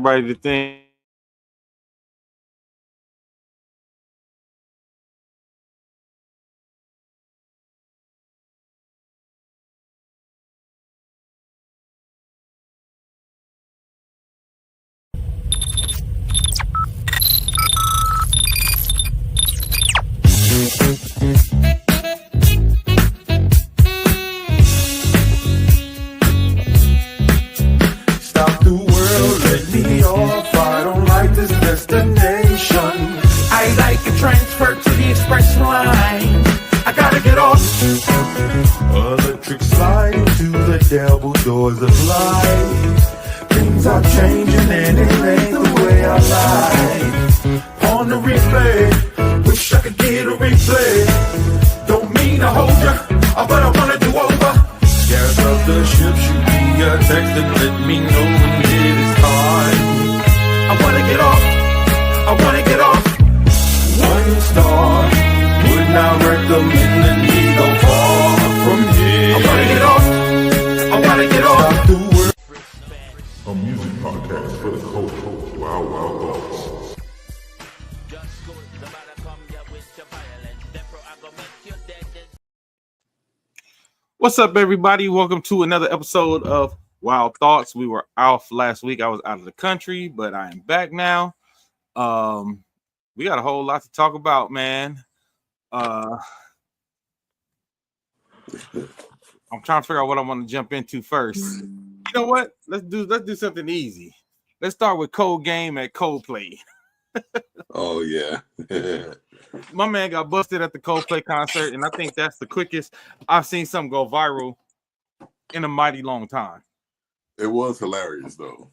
everybody to think. Stop the world, let me off. I don't like this destination. I like a transfer to the express line. I gotta get off. Electric slide into the devil doors of life. Things are changing and it ain't the way I like. On the replay, wish I could get a replay. Don't mean to hold ya, but I wanna do over. Gas up the ship, shoot me a text and let me know when it is time. I wanna get off, I wanna get off. 1 star, would not recommend that we go far from here. I wanna get off, I wanna get off. A music podcast for the culture. Wild, wild thoughts. What's up, everybody? Welcome to another episode of Wild Thoughts. We were off last week. I was out of the country, but I am back now. We got a whole lot to talk about, man. I'm trying to figure out what I want to jump into first. You know what? Let's do something easy. Let's start with Cold Game at Coldplay. Oh yeah. My man got busted at the Coldplay concert, and I think that's the quickest I've seen something go viral in a mighty long time. It was hilarious though.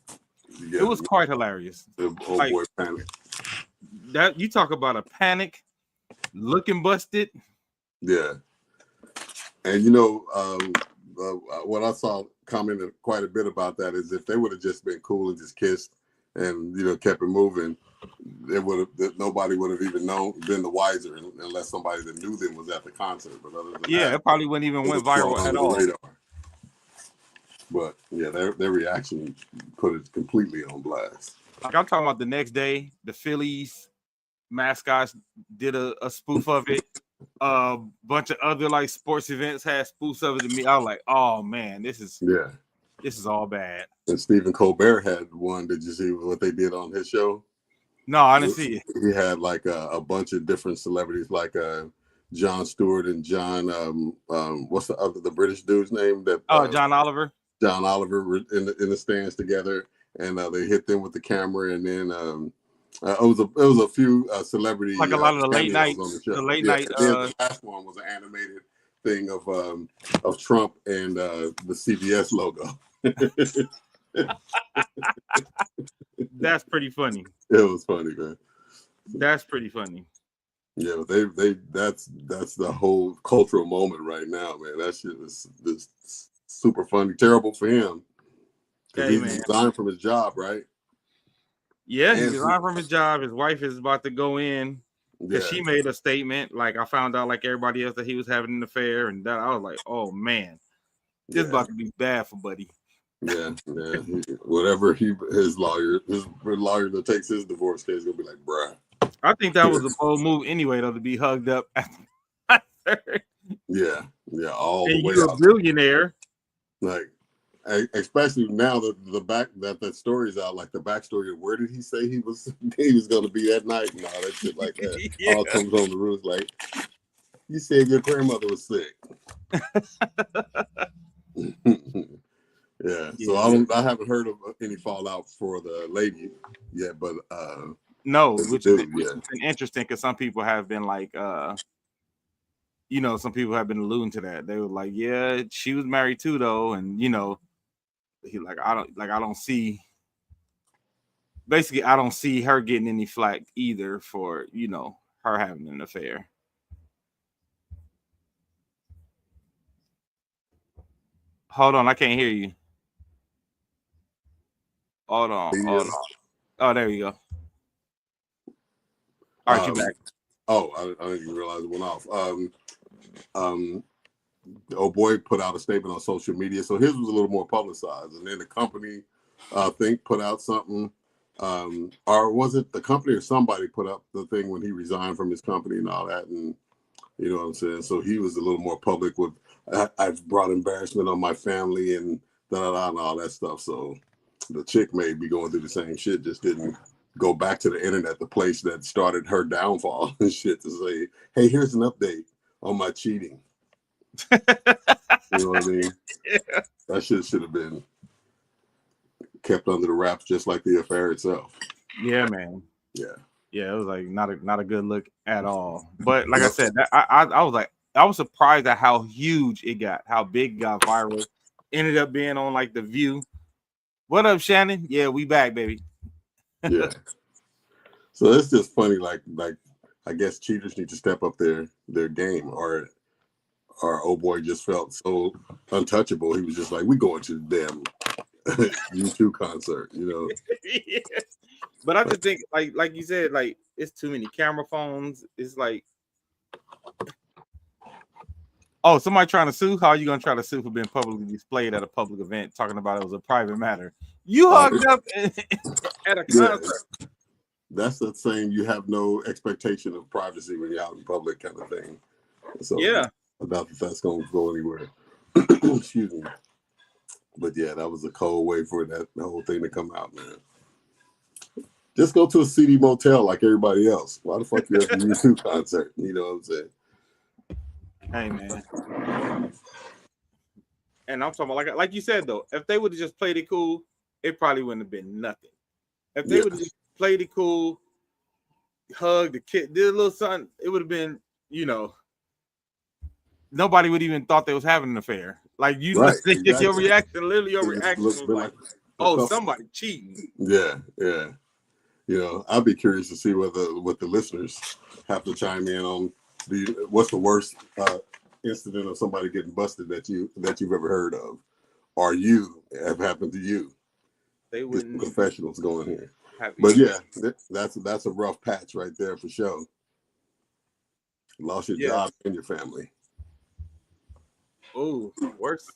It was quite hilarious. The old Like, boy panic. That you talk about a panic, looking busted. Yeah. And you know, what I saw commented quite a bit about that is if they would have just been cool and just kissed and kept it moving, nobody would have even been the wiser unless somebody that knew them was at the concert. But other than that, It probably wouldn't even went viral at all. Radar. But yeah, their reaction put it completely on blast. Like, I'm talking about the next day, the Phillies mascots did a spoof of it. A bunch of other like sports events had spoofs of it. To me, I was like, oh man, this is all bad. And Stephen Colbert had one. Did you see what they did on his show? No, I didn't see it. He had like a bunch of different celebrities, like Jon Stewart and John. What's the British dude's name? John Oliver. John Oliver were in the stands together, and they hit them with the camera, and then it was a few celebrity, like a lot of the late night on the show. The late night. The last one was an animated thing of Trump and the CBS logo. That's pretty funny. It was funny, man. That's pretty funny. Yeah, that's the whole cultural moment right now, man. That shit is super funny. Terrible for him. He resigned from his job, right? Yeah, he resigned from his job. His wife is about to go in because she made a statement. Like, I found out, like everybody else, that he was having an affair, and that I was like, oh man, this is about to be bad for Buddy. Yeah. Whatever his lawyer that takes his divorce case gonna be like, bruh. I think that was a bold move anyway, though, to be hugged up at the concert. Yeah, all and the way. You're a billionaire. Like, especially now that story's out, like the backstory of where did he say he was going to be that night and all that shit like that. All comes on the roof like, you said your grandmother was sick. Yeah. So I haven't heard of any fallout for the lady yet, but no, which has been interesting because some people have been like, some people have been alluding to that. They were like, yeah, she was married too, though, and he like, I don't see her getting any flack either for her having an affair. Hold on, I can't hear you. Hold on. Oh, there you go. All right, you back. Oh, I didn't even realize it went off. The old boy put out a statement on social media, so his was a little more publicized, and then the company, I think, put out something or was it the company or somebody put up the thing when he resigned from his company and all that, and you know what I'm saying? So he was a little more public with, I've brought embarrassment on my family and and all that stuff. So the chick may be going through the same shit, just didn't go back to the internet, the place that started her downfall and shit, to say, hey, here's an update on my cheating. You know what I mean? Yeah. That shit should have been kept under the wraps, just like the affair itself. Yeah, man. Yeah. Yeah, it was like not a good look at all. But like I said, I was like, I was surprised at how huge it got, how big it got viral. Ended up being on like The View. What up, Shannon? Yeah, we back, baby. Yeah. So it's just funny, like I guess cheaters need to step up their game, or old boy just felt so untouchable. He was just like, we going to the damn U2 concert, you know. Yeah. But I just think, like you said, like it's too many camera phones. It's like, oh, somebody trying to sue? How are you gonna try to sue for being publicly displayed at a public event, talking about it was a private matter? You hugged up at a concert. Yeah, that's the same. You have no expectation of privacy when you're out in public, kind of thing. So Yeah. I doubt that's going to go anywhere. Excuse me. But yeah, that was a cold way for that whole thing to come out, man. Just go to a seedy motel like everybody else. Why the fuck you at the U2 concert? You know what I'm saying? Hey, man. And I'm talking about, like you said, though, if they would have just played it cool, it probably wouldn't have been nothing. If they would have just played it cool, hugged the kid, did a little something, it would have been, you know, nobody would even thought they was having an affair. Like, you know, exactly. Your reaction, literally your reaction was like, oh, somebody cheating. Yeah, yeah. You know, I'd be curious to see what the listeners have to chime in on. What's the worst incident of somebody getting busted that you've ever heard of, or you have happened to you? They wouldn't. Professionals going here, but yeah, that's a rough patch right there for sure. Lost your job and your family. Oh, worse.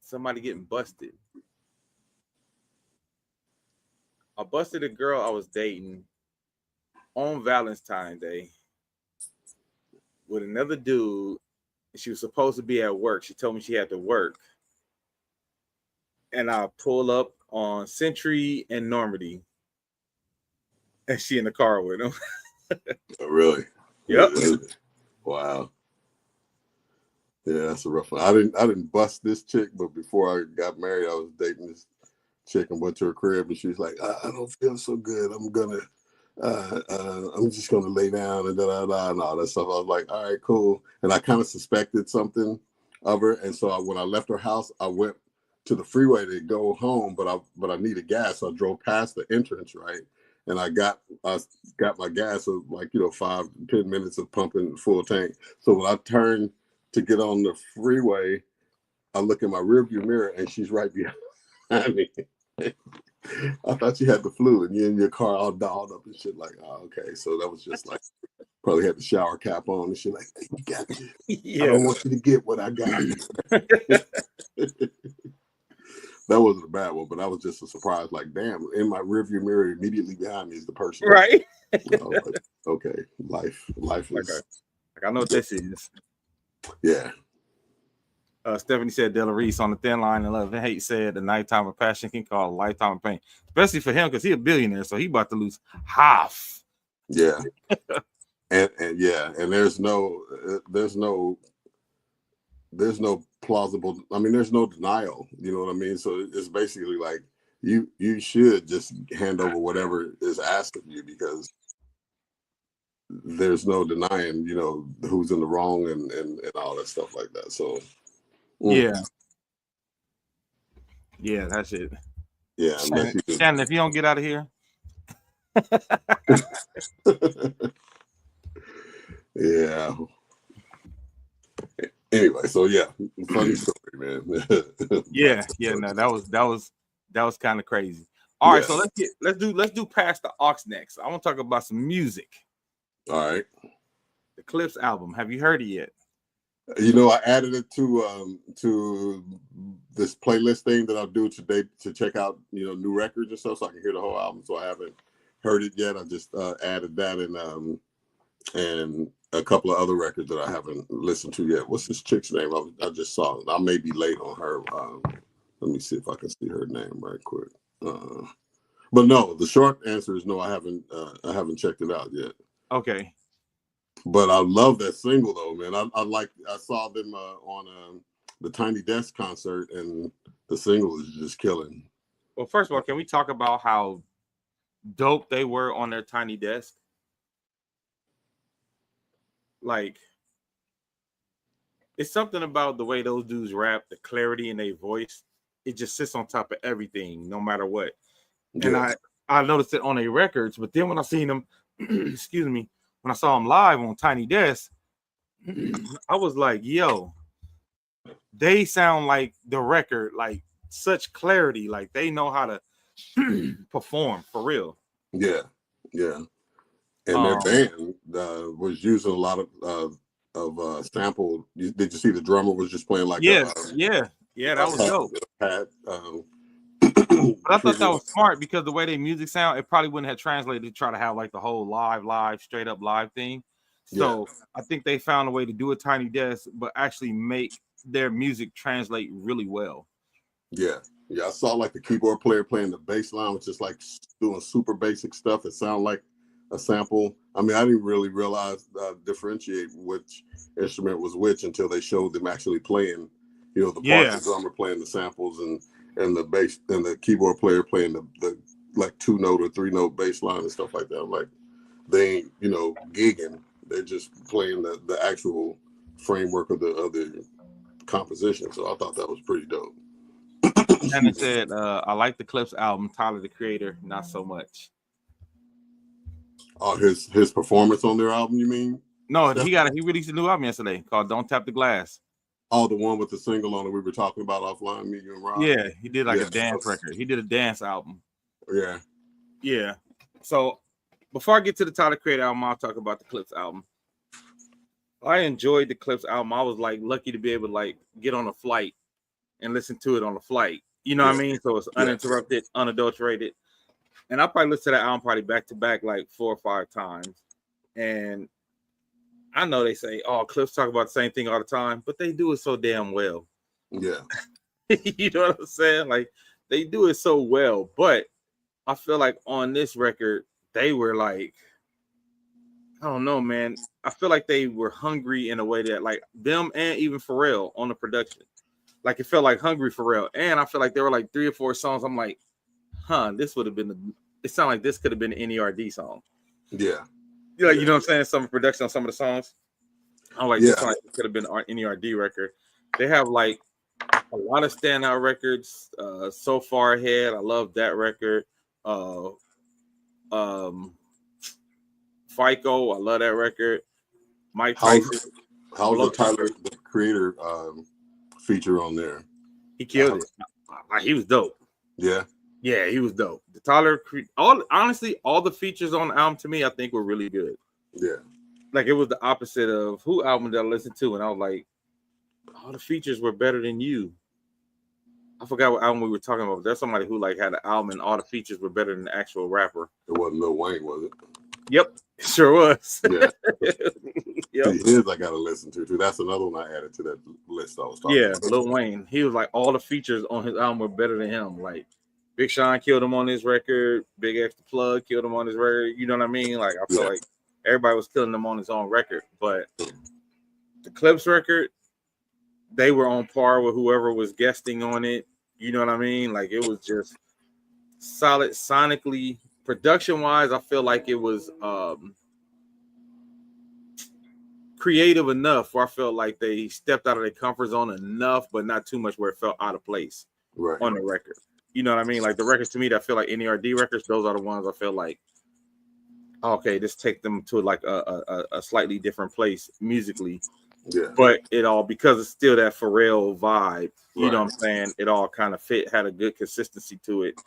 Somebody getting busted. I busted a girl I was dating on Valentine's Day with another dude. She was supposed to be at work. She told me she had to work. And I pull up on Century and Normandy. And she in the car with him. Oh, really? Yep. Wow. Yeah, that's a rough one. I didn't bust this chick, but before I got married, I was dating this chick and went to her crib, and she was like, I don't feel so good. I'm just gonna lay down and and all that stuff. I was like, all right, cool. And I kind of suspected something of her, and so when I left her house, I went to the freeway to go home, but I needed gas, so I drove past the entrance, right? And I got my gas of 5-10 minutes of pumping full tank. So when I turned to get on the freeway, I look in my rearview mirror and she's right behind me. I thought you had the flu and you're in your car all dolled up and shit. Like, oh, okay. So that was just like, probably had the shower cap on and shit. Like, hey, we got you. Yeah. I don't want you to get what I got. That wasn't a bad one, but I was just a surprise. Like, damn, in my rearview mirror, immediately behind me is the person. Right. Like, okay, life is. Like, I know what this is. Yeah. Stephanie said Della Reese on the thin line and love and hate said the nighttime of passion can call a lifetime of pain, especially for him because he's a billionaire, so he about to lose half. Yeah. and yeah, and there's no plausible. I mean, there's no denial. You know what I mean? So it's basically like you should just hand over whatever is asked of you because there's no denying, who's in the wrong and all that stuff like that. So yeah, that's it. Yeah, Shannon, if you don't get out of here. Yeah. Anyway, so yeah, funny story, man. yeah, no, that was kind of crazy. All right, so let's do Past the Aux next. I want to talk about some music. All right. The Clips album. Have you heard it yet? You know, I added it to this playlist thing that I'll do today to check out, you know, new records and stuff, so I can hear the whole album. So I haven't heard it yet. I just added that and a couple of other records that I haven't listened to yet. What's this chick's name? I just saw it. I may be late on her. Let me see if I can see her name right quick. But no, the short answer is no. I haven't checked it out yet. Okay. But I love that single though, man. I saw them on the Tiny Desk concert, and the single is just killing. Well, first of all, can we talk about how dope they were on their Tiny Desk? Like, it's something about the way those dudes rap, the clarity in their voice. It just sits on top of everything, no matter what. And I noticed it on their records, but then when I seen them, excuse me, when I saw them live on Tiny Desk, I was like, yo, they sound like the record, like such clarity, like they know how to perform for real. Yeah. And their band was using a lot of sample. Did you see the drummer was just playing like yeah, that was dope. But I thought that was smart because the way their music sound, it probably wouldn't have translated to try to have like the whole live, straight up live thing. So I think they found a way to do a Tiny Desk, but actually make their music translate really well. Yeah. I saw like the keyboard player playing the bass line, which is like doing super basic stuff. It sounded like a sample. I mean, I didn't really realize differentiate which instrument was which until they showed them actually playing. You know, the part the drummer playing the samples and the bass and the keyboard player playing the like 2-note or 3-note bass line and stuff like that. I'm like, they ain't, you know, gigging. They're just playing the actual framework of the composition. So I thought that was pretty dope. And it said, I like the Clips album, Tyler the Creator, not so much. Oh, his performance on their album, you mean? No, he released a new album yesterday called Don't Tap the Glass. Oh, the one with the single on it we were talking about offline, me, you and Rob. Yeah, he did like a dance record. He did a dance album. Yeah. So before I get to the Tyler Creator album, I'll talk about the Clips album. I enjoyed the Clips album. I was like lucky to be able to like get on a flight and listen to it on the flight. You know what I mean? So it's uninterrupted, unadulterated. And I probably listened to that album probably back to back like 4 or 5 times. And I know they say, oh, Clips talk about the same thing all the time, but they do it so damn well. Yeah. You know what I'm saying? Like, they do it so well. But I feel like on this record, they were like, I don't know, man. I feel like they were hungry in a way that, like, them and even Pharrell on the production. Like, it felt like hungry Pharrell. And I feel like there were like 3 or 4 songs. I'm like, this would have been, it sounded like this could have been an NERD song. Yeah. You know what I'm saying? Some production on some of the songs. I'm like, this could have been an NERD record. They have like a lot of standout records. So Far Ahead, I love that record. FICO, I love that record. Mike Tyson. How's the Tyler the Creator feature on there? He killed it. He was dope. Yeah. Yeah, he was dope. The Tyler, all the features on the album to me, I think were really good. Yeah. Like it was the opposite of who album did I listen to, and I was like, all the features were better than you. I forgot what album we were talking about. There's somebody who like had an album and all the features were better than the actual rapper. It wasn't Lil Wayne, was it? Yep, it sure was. Yeah. His I gotta listen to too. That's another one I added to that list I was talking about. Lil Wayne. He was like all the features on his album were better than him. Like Big Sean killed him on his record. Big X the Plug killed him on his record. You know what I mean? Like I feel like everybody was killing him on his own record. But the Clips record, they were on par with whoever was guesting on it. You know what I mean? Like it was just solid sonically. Production-wise, I feel like it was creative enough where I felt like they stepped out of their comfort zone enough, but not too much where it felt out of place on the record. You know what I mean? Like the records to me that I feel like NERD records, those are the ones I feel like, okay, just take them to like a slightly different place musically. Yeah. But it all, because it's still that Pharrell vibe, you know what I'm saying? It all kind of fit, had a good consistency to it.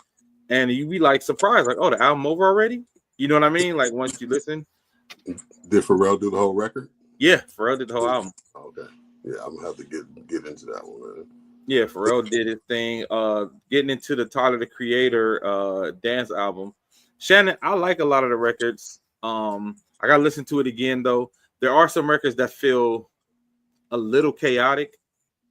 And you be like surprised, like, oh, the album over already? You know what I mean? Like once you listen. Did Pharrell do the whole record? Yeah, Pharrell did the whole album. Okay. Yeah, I'm gonna have to get into that one, man. Yeah, Pharrell did his thing. Getting into the Tyler the Creator dance album. Shannon, I like a lot of the records. I gotta listen to it again though. There are some records that feel a little chaotic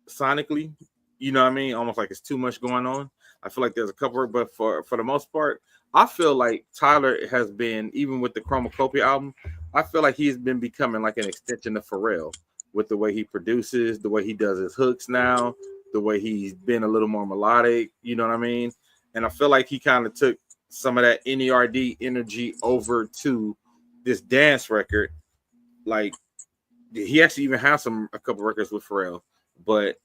sonically. You know what I mean? Almost like it's too much going on. I feel like there's a couple, but for the most part, I feel like Tyler has been, even with the Chromacopia album, I feel like he's been becoming like an extension of Pharrell with the way he produces, the way he does his hooks now, the way he's been a little more melodic. You know what I mean? And I feel like he kind of took some of that NERD energy over to this dance record. Like he actually even has a couple records with Pharrell, but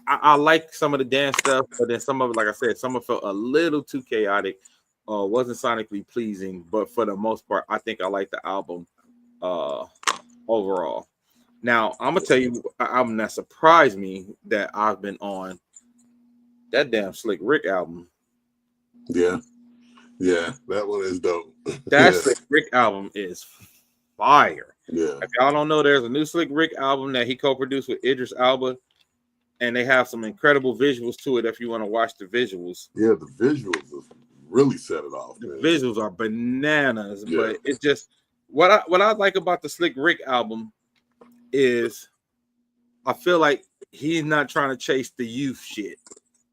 I like some of the dance stuff, but then some of it, like I said, some of it felt a little too chaotic, wasn't sonically pleasing. But for the most part, I think I like the album uh, overall. Now I'm gonna tell you an album that surprised me that I've been on, that damn Slick Rick album. Yeah, that one is dope. That Slick Rick album is fire. Yeah, If y'all don't know, there's a new Slick Rick album that he co-produced with Idris Elba, and they have some incredible visuals to it if you want to watch the visuals. yeah, the visuals really set it off. The Man. visuals are bananas, Yeah. but it's just what I like about the Slick Rick album is I feel like he's not trying to chase the youth shit.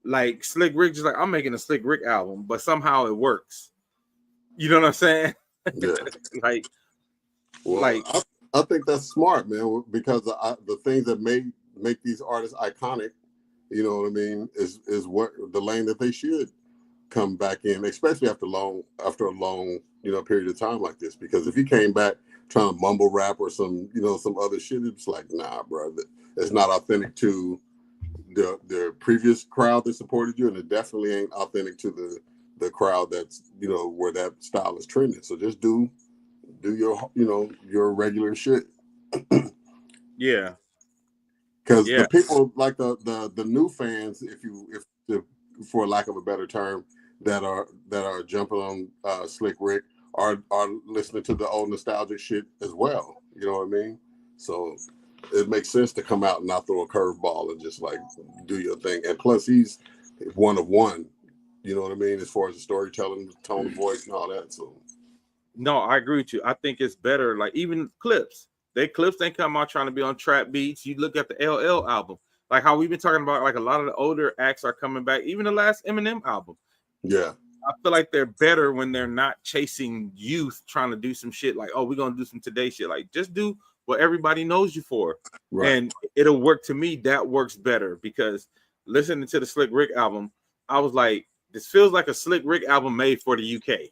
Like Slick Rick, just like I'm making a Slick Rick album, but somehow it works. You know what I'm saying? Yeah. like, Well, like I think that's smart, man, because the things that make these artists iconic, you know what I mean, is what the lane that they should come back in, especially after a long period of time like this. Because if you came back trying to mumble rap or some other shit, it's like, nah, bro, it's not authentic to the previous crowd that supported you, and it definitely ain't authentic to the crowd that's where that style is trending. So just do your regular shit. yeah, Because yeah, the people like the new fans, for lack of a better term, that are jumping on Slick Rick are listening to the old nostalgic shit as well. You know what I mean? So it makes sense to come out and not throw a curveball and just like do your thing. And plus, he's one of one. You know what I mean? As far as the storytelling, the tone of voice, and all that. So no, I agree with you. I think it's better. Like even clips, they come out trying to be on trap beats. You look at the LL album, like how we've been talking about. Like a lot of the older acts are coming back. Even the last Eminem album. yeah. I feel like they're better when they're not chasing youth, trying to do some shit like, oh, we're gonna do some today shit. Like, just do what everybody knows you for, Right. and it'll work. To me, that works better because listening to the Slick Rick album, I was like, this feels like a Slick Rick album made for the UK.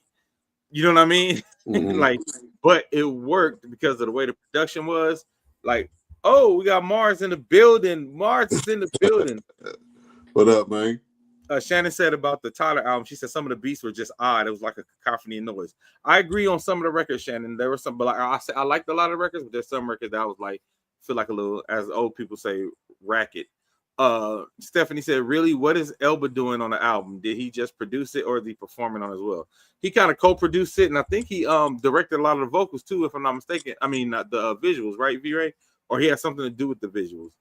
You know what I mean? Mm-hmm. Like, but it worked because of the way the production was. Like, oh, we got Mars in the building. Mars is in the building. What up, man? Shannon said about the Tyler album, she said some of the beats were just odd. It was like a cacophony of noise. I agree on some of the records, Shannon. There were some, but like I liked a lot of records, but there's some records that I was like, feel like a little, as old people say, racket. Stephanie said, really, what is Elba doing on the album? Did he just produce it or is he performing on it as well? He kind of co-produced it, and I think he directed a lot of the vocals too, if I'm not mistaken. I mean, the visuals, right, V-Ray? Or he had something to do with the visuals.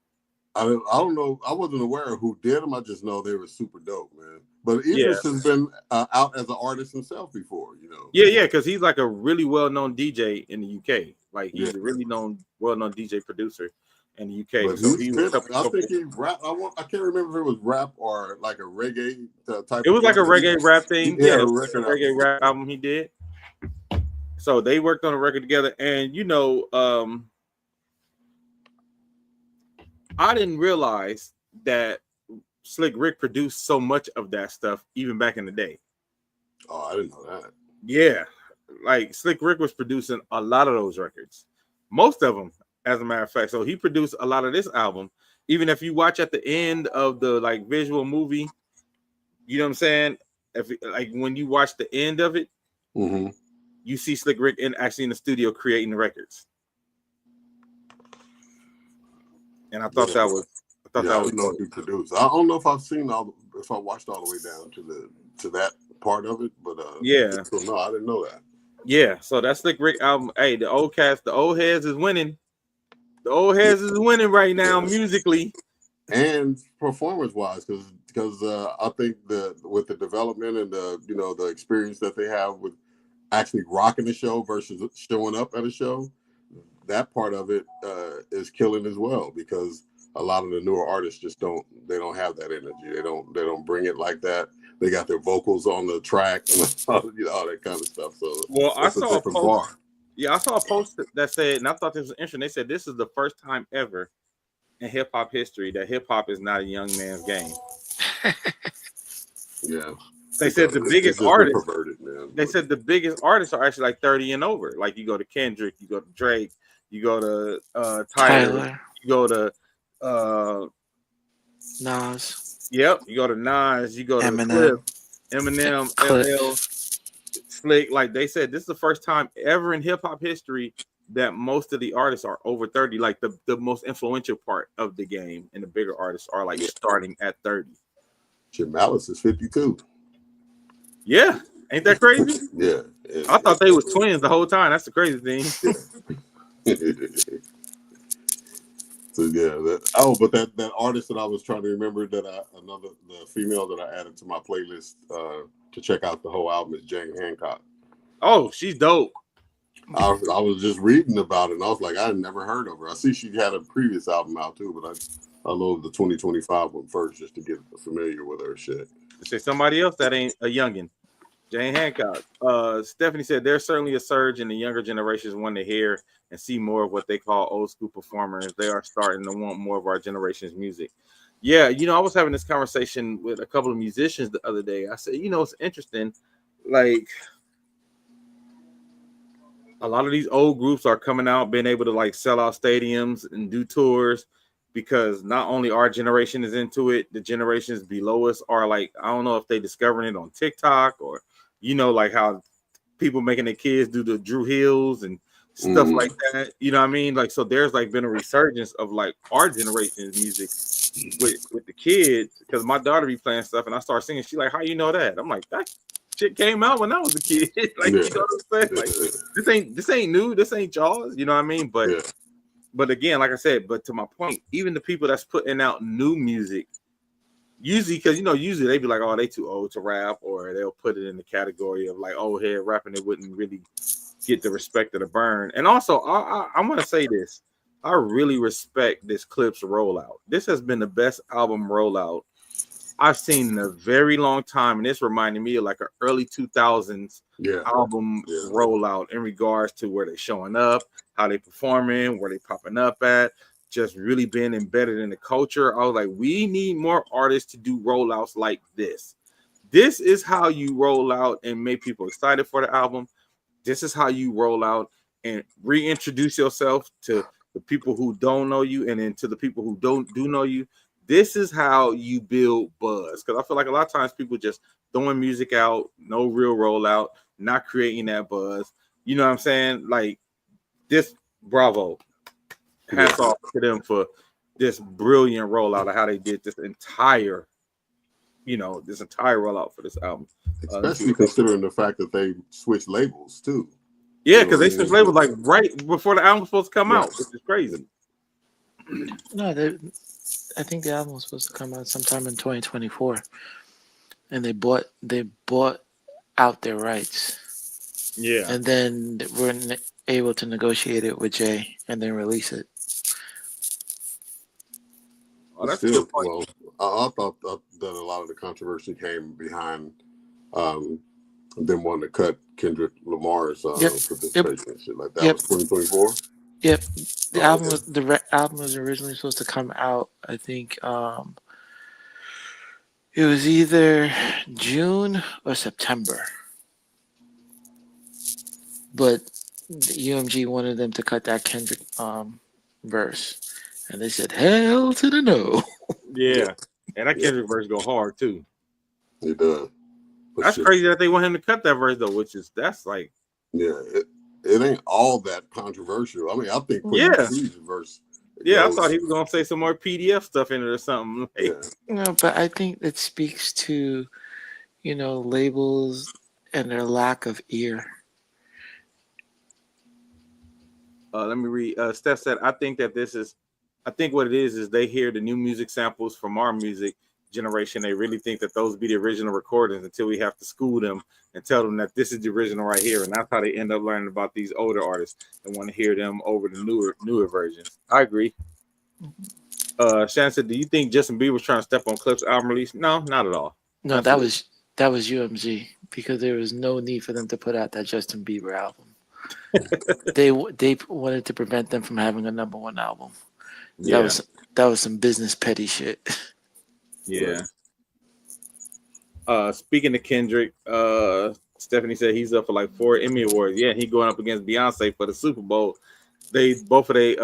I don't know. I wasn't aware of who did them. I just know they were super dope, man. But Idris has been out as an artist himself before, Yeah, because he's like a really well-known DJ in the UK. Like he's a really well-known DJ producer in the UK. But so I think he rap. I can't remember if it was rap or like a reggae type. It was like a reggae rap thing. Yeah, a reggae rap album he did. So they worked on a record together, and I didn't realize that Slick Rick produced so much of that stuff even back in the day. Oh, I didn't know that. Yeah, like Slick Rick was producing a lot of those records, most of them, as a matter of fact. So he produced a lot of this album. Even if you watch at the end of the like visual movie, you know what I'm saying? If like when you watch the end of it, mm-hmm. you see Slick Rick actually in the studio creating the records. And I thought that was. I didn't know he produced. I don't know if I've seen if I watched all the way down to that part of it, but yeah. So no, I didn't know that. Yeah, so that's Slick Rick album. Hey, the old heads is winning. The old heads is winning right now musically. and performance wise, because I think with the development and the experience that they have with actually rocking the show versus showing up at a show, that part of it is killing as well, because a lot of the newer artists just don't have that energy. They don't bring it like that. They got their vocals on the track and all that kind of stuff. So Well, I it's a saw a different post. bar. Yeah, I saw a post that said, and I thought this was interesting. They said this is the first time ever in hip hop history that hip hop is not a young man's game. Yeah, They said the it's biggest just been artists. perverted, man. They said the biggest artists are actually like 30 and over. Like you go to Kendrick, you go to Drake, you go to Tyler, Tyler, you go to uh Nas, yep, you go to Nas, you go to Cliff, Eminem, Eminem, LL, Cliff. Slick. Like they said, this is the first time ever in hip hop history that most of the artists are over 30. Like the most influential part of the game and the bigger artists are like starting at 30. Jim Malice is 52. Yeah. Ain't that crazy? Yeah. I thought they was twins the whole time. That's the crazy thing. Yeah. So yeah, but that artist that I was trying to remember, the female that I added to my playlist to check out the whole album is Jane Hancock. Oh, she's dope. I was just reading about it and I was like, I had never heard of her. I see she had a previous album out too, but I love the 2025 one first just to get familiar with her shit. Say somebody else that ain't a youngin. Jane Hancock. Stephanie said there's certainly a surge in the younger generations wanting to hear and see more of what they call old school performers. They are starting to want more of our generation's music. Yeah, I was having this conversation with a couple of musicians the other day. I said, it's interesting. Like a lot of these old groups are coming out, being able to like sell out stadiums and do tours because not only our generation is into it, the generations below us are like, I don't know if they discovering it on TikTok or like how people making their kids do the Drew Hills and stuff like that. You know what I mean? Like, so there's like been a resurgence of like our generation's music with the kids, because my daughter be playing stuff and I start singing. She like, how you know that? I'm like, that shit came out when I was a kid. Like, you know what I'm saying? Like, this ain't new. This ain't Jaws. You know what I mean? But again, like I said, but to my point, even the people that's putting out new music, usually because usually they be like, oh, they too old to rap, or they'll put it in the category of like old head rapping. It wouldn't really get the respect of the burn. And also, I'm gonna say this: I really respect this Clips rollout. This has been the best album rollout I've seen in a very long time, and it's reminding me of like an early 2000s album rollout in regards to where they showing up, how they performing, where they popping up at. Just really being embedded in the culture. I was like, we need more artists to do rollouts like this. This is how you roll out and make people excited for the album. This is how you roll out and reintroduce yourself to the people who don't know you, and then to the people who do know you. This is how you build buzz. Because I feel like a lot of times people just throwing music out, no real rollout, not creating that buzz. You know what I'm saying? Like this, bravo. Hats off to them for this brilliant rollout of how they did this entire rollout for this album. Especially considering the fact that they switched labels too. Yeah, because they switched labels like right before the album was supposed to come out, which is crazy. No, I think the album was supposed to come out sometime in 2024, and they bought out their rights. Yeah, and then we're able to negotiate it with Jay and then release it. Oh, that's still, well, I thought that a lot of the controversy came behind them wanting to cut Kendrick Lamar's participation and shit like that. Was 2024. Yep, the album was originally supposed to come out. I think it was either June or September, but the UMG wanted them to cut that Kendrick verse. And they said, hell to the no. Yeah. And that Kendrick verse go hard too. It does. That's crazy that they want him to cut that verse though, that's like. Yeah, it ain't all that controversial. I mean, I think Queen's verse. Yeah, I thought he was gonna say some more PDF stuff in it or something. No, but I think it speaks to, labels and their lack of ear. Let me read. Steph said, I think that this is, I think what it is they hear the new music samples from our music generation. They really think that those be the original recordings until we have to school them and tell them that this is the original right here. And that's how they end up learning about these older artists and want to hear them over the newer versions. I agree. Shannon said, do you think Justin Bieber was trying to step on Clip's album release? No, not at all. No, that was UMG because there was no need for them to put out that Justin Bieber album. they wanted to prevent them from having a #1 album. Yeah. That was some business petty shit. Yeah. Speaking of Kendrick, Stephanie said he's up for like 4 Emmy Awards. Yeah, he going up against Beyonce for the Super Bowl. They both of they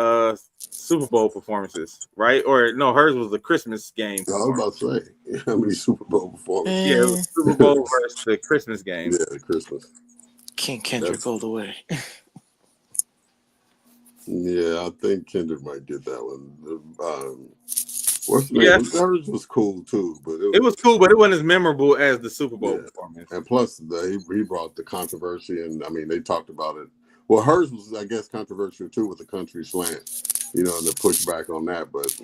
Super Bowl performances, right? Or no, hers was the Christmas game. I was about to say, how many Super Bowl performances? Yeah, it was Super Bowl versus the Christmas game. Yeah, Christmas. King Kendrick all the way. Yeah, I think Kendrick might get that one. What's the name? Hers was cool too, but it was cool, but it wasn't as memorable as the Super Bowl performance. And plus, he brought the controversy, and I mean, they talked about it. Well, hers was, I guess, controversial too with the country slant, and the pushback on that. But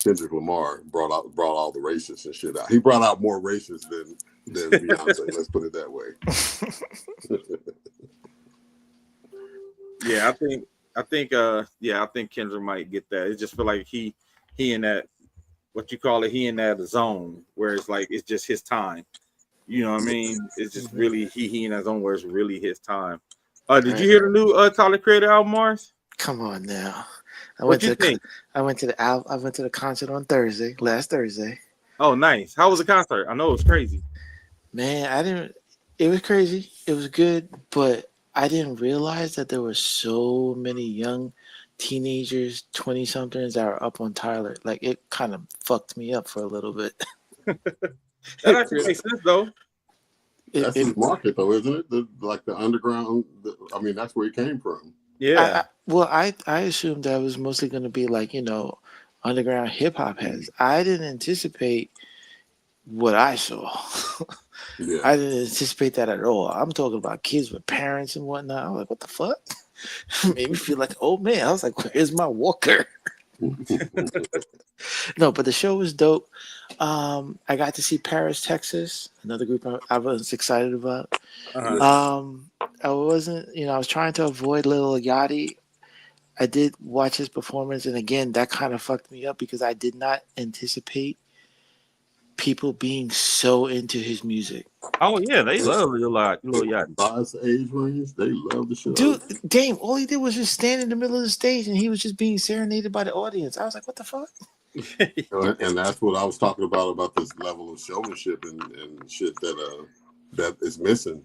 Kendrick Lamar brought all the racists and shit out. He brought out more racists than Beyonce. Let's put it that way. Yeah, I think Kendrick might get that. It just feel like he in that, what you call it, he in that zone where it's like it's just his time. You know what I mean? It's just really he in that zone where it's really his time. Did you hear the new Tyler Creator album, Mars? Come on now. I went to the concert on last Thursday. Oh, nice. How was the concert? I know it was crazy. Man, it was crazy. It was good, but I didn't realize that there were so many young teenagers, 20-somethings that are up on Tyler. Like, it kind of fucked me up for a little bit. That actually makes sense, though. That's his market, though, isn't it? The underground. I mean, that's where he came from. Yeah. I assumed that was mostly going to be like, underground hip hop heads. I didn't anticipate what I saw. Yeah. I didn't anticipate that at all. I'm talking about kids with parents and whatnot. I was like, what the fuck? Made me feel like, oh man. I was like, where's my walker? No, but the show was dope. I got to see Paris, Texas, another group I was excited about. I wasn't, I was trying to avoid Lil Yachty. I did watch his performance, and again, that kind of fucked me up because I did not anticipate people being so into his music. Oh yeah, they love Lil Yachty. Size age range, they love the show. Dude, Dame, all he did was just stand in the middle of the stage, and he was just being serenaded by the audience. I was like, what the fuck? And that's what I was talking about this level of showmanship and shit that is missing.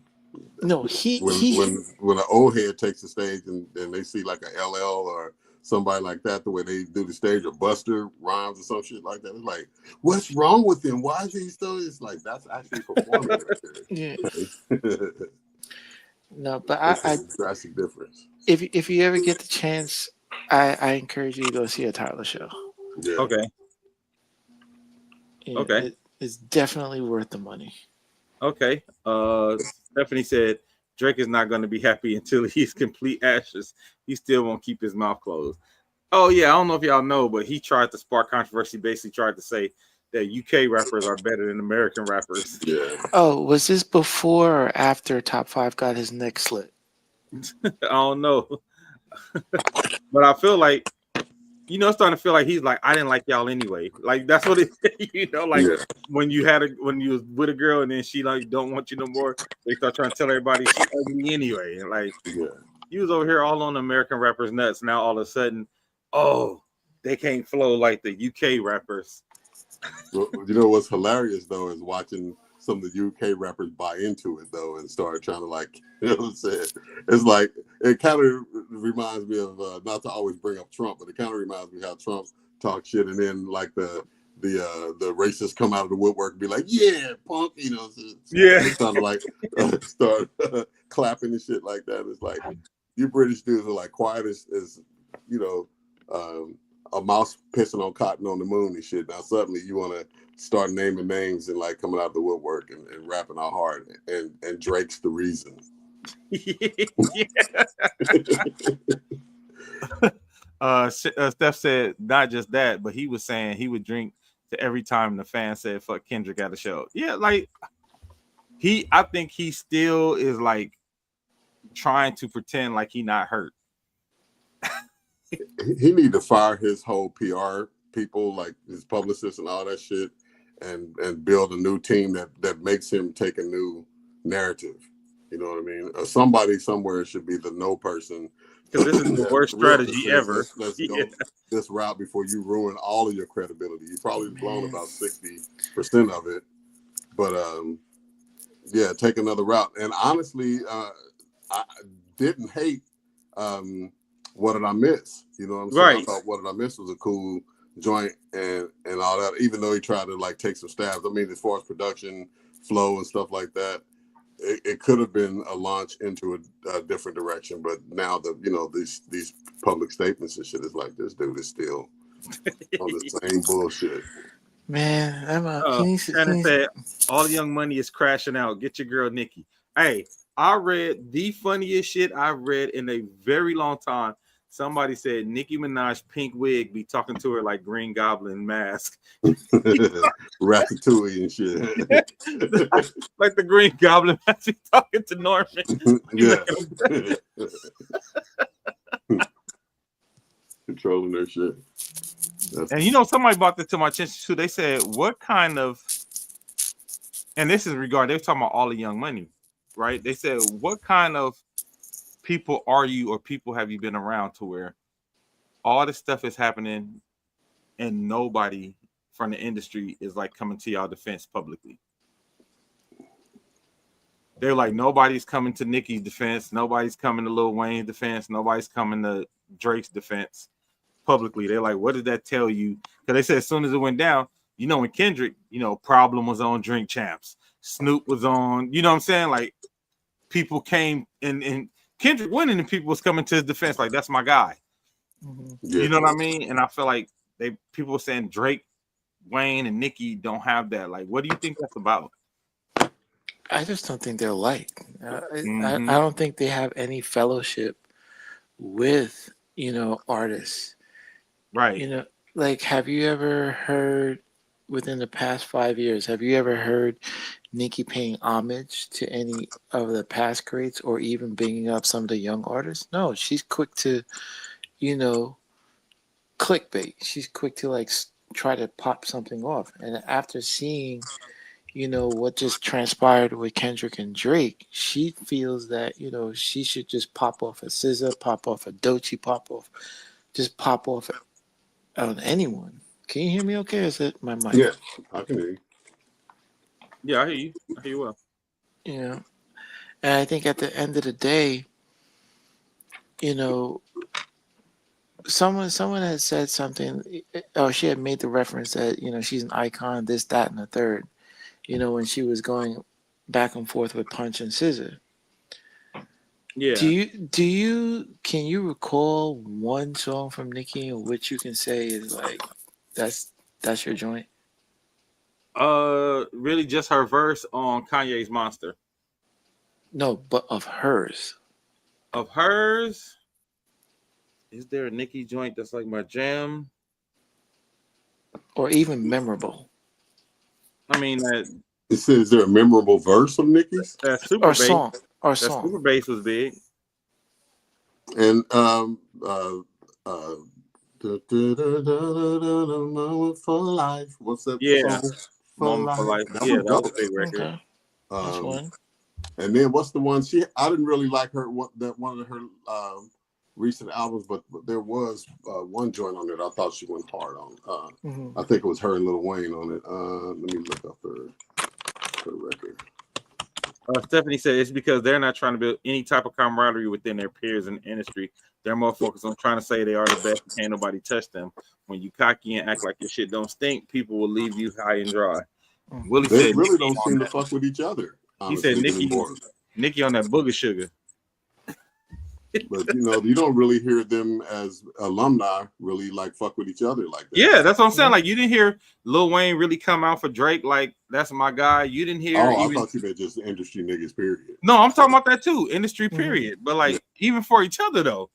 No, when an old head takes the stage and they see like a LL or somebody like that, the way they do the stage, or Buster Rhymes or some shit like that, it's like, what's wrong with him? Why is he still? It's like, that's actually performing. Yeah. No, but it's a drastic difference. If you ever get the chance, I encourage you to go see a Tyler show. Yeah. Okay. Yeah, Okay. It's definitely worth the money. Okay. Stephanie said Drake is not going to be happy until he's complete ashes. He still won't keep his mouth closed. Oh yeah, I don't know if y'all know, but he tried to spark controversy. Basically, tried to say that UK rappers are better than American rappers. Yeah. Oh, was this before or after Top 5 got his neck slit? I don't know, but I feel like, it's starting to feel like he's like, I didn't like y'all anyway. Like that's what it, when you was with a girl and then she like don't want you no more, they start trying to tell everybody she ugly anyway. And like, you was over here all on the American rappers nuts. Now all of a sudden, they can't flow like the UK rappers. Well, what's hilarious though is watching some of the UK rappers buy into it though and start trying to like, what I'm saying? It's like, it kind of reminds me of, not to always bring up Trump, but it kind of reminds me how Trump talks shit and then like the racists come out of the woodwork and be like, yeah, punk, it's kind of like start clapping and shit like that. It's like, you British dudes are like quiet as a mouse pissing on cotton on the moon and shit. Now suddenly you want to start naming names and like coming out of the woodwork and rapping out hard, and Drake's the reason. Steph said not just that, but he was saying he would drink to every time the fan said "fuck Kendrick" at a show. Yeah, like I think he still is like trying to pretend like he not hurt. He need to fire his whole PR people, like his publicists and all that shit, and build a new team that makes him take a new narrative. You know what I mean? Somebody somewhere should be the no person. Because this is the worst strategy ever. Let's go this route before you ruin all of your credibility. You probably blown about 60% of it, but yeah, take another route. And honestly, I didn't hate What Did I Miss? You know what I'm saying? Right. I thought What Did I Miss was a cool joint and all that, even though he tried to like take some stabs. I mean, as far as production flow and stuff like that, it could have been a launch into a different direction. But now these public statements and shit is like, this dude is still on the same bullshit. Man, Shannon said all Young Money is crashing out. Get your girl Nikki. Hey, I read the funniest shit I've read in a very long time. Somebody said Nicki Minaj pink wig be talking to her like Green Goblin mask. Ratatouille and shit. Like the Green Goblin mask be talking to Norman. Yeah. Controlling their shit. And you know, somebody brought that to my attention too. They said, what kind of, and this is regard, they were talking about all the Young Money, right? They said, what kind of people are you or people have you been around to where all this stuff is happening and nobody from the industry is like coming to y'all defense publicly? They're like, nobody's coming to Nicki's defense, nobody's coming to Lil Wayne's defense, nobody's coming to Drake's defense publicly. They're like, what did that tell you? Because they said as soon as it went down, you know, when Kendrick, you know, Problem was on Drink Champs, Snoop was on, you know what I'm saying? Like, people came and Kendrick winning and people was coming to his defense, like, that's my guy. You know what I mean? And I feel like people were saying Drake, Wayne, and Nicki don't have that. Like, what do you think that's about? I just don't think they're alike. I don't think they have any fellowship with, you know, artists. Right. You know, like, have you ever heard within the past 5 years, have you ever heard Nicki paying homage to any of the past greats or even bringing up some of the young artists? No, she's quick to, you know, clickbait. She's quick to like try to pop something off. And after seeing, you know, what just transpired with Kendrick and Drake, she feels that, you know, she should just pop off a SZA, pop off a Doechii, pop off on anyone. Can you hear me okay? Or is it my mic? Yeah, I can hear you. Yeah, I hear you. I hear you well. You know, and I think at the end of the day, you know, someone had said something, or she had made the reference that, you know, she's an icon, this, that, and the third, you know, when she was going back and forth with Punch and SZA. Yeah. Can you recall one song from Nicki in which you can say is like, that's your joint? Really just her verse on Kanye's Monster. No, but of hers. Of hers? Is there a Nicki joint that's like my jam? Or even memorable? I mean, Is there a memorable verse of Nicki's? Super Or Bass. song. Or That song. Super Bass was big. And Moment for Life. What's that? Yeah. Song? Moment for Life. Yeah, that was a big record. Okay. That's one. And then what's the one I didn't really like her one of her recent albums, but there was one joint on it I thought she went hard on. I think it was her and Lil Wayne on it. Let me look up her record. Stephanie said it's because they're not trying to build any type of camaraderie within their peers in the industry. They're more focused on trying to say they are the best and can't nobody touch them. When you cocky and act like your shit don't stink, people will leave you high and dry. Willie They said really don't seem to fuck with each other. He said honestly, anymore. Nicki on that booger sugar. But you don't really hear them as alumni really like fuck with each other like that. Yeah, that's what I'm saying. Like you didn't hear Lil Wayne really come out for Drake like that's my guy. You didn't hear I even. thought you meant just industry niggas, period. No, I'm talking about that too, industry period. But like even for each other though.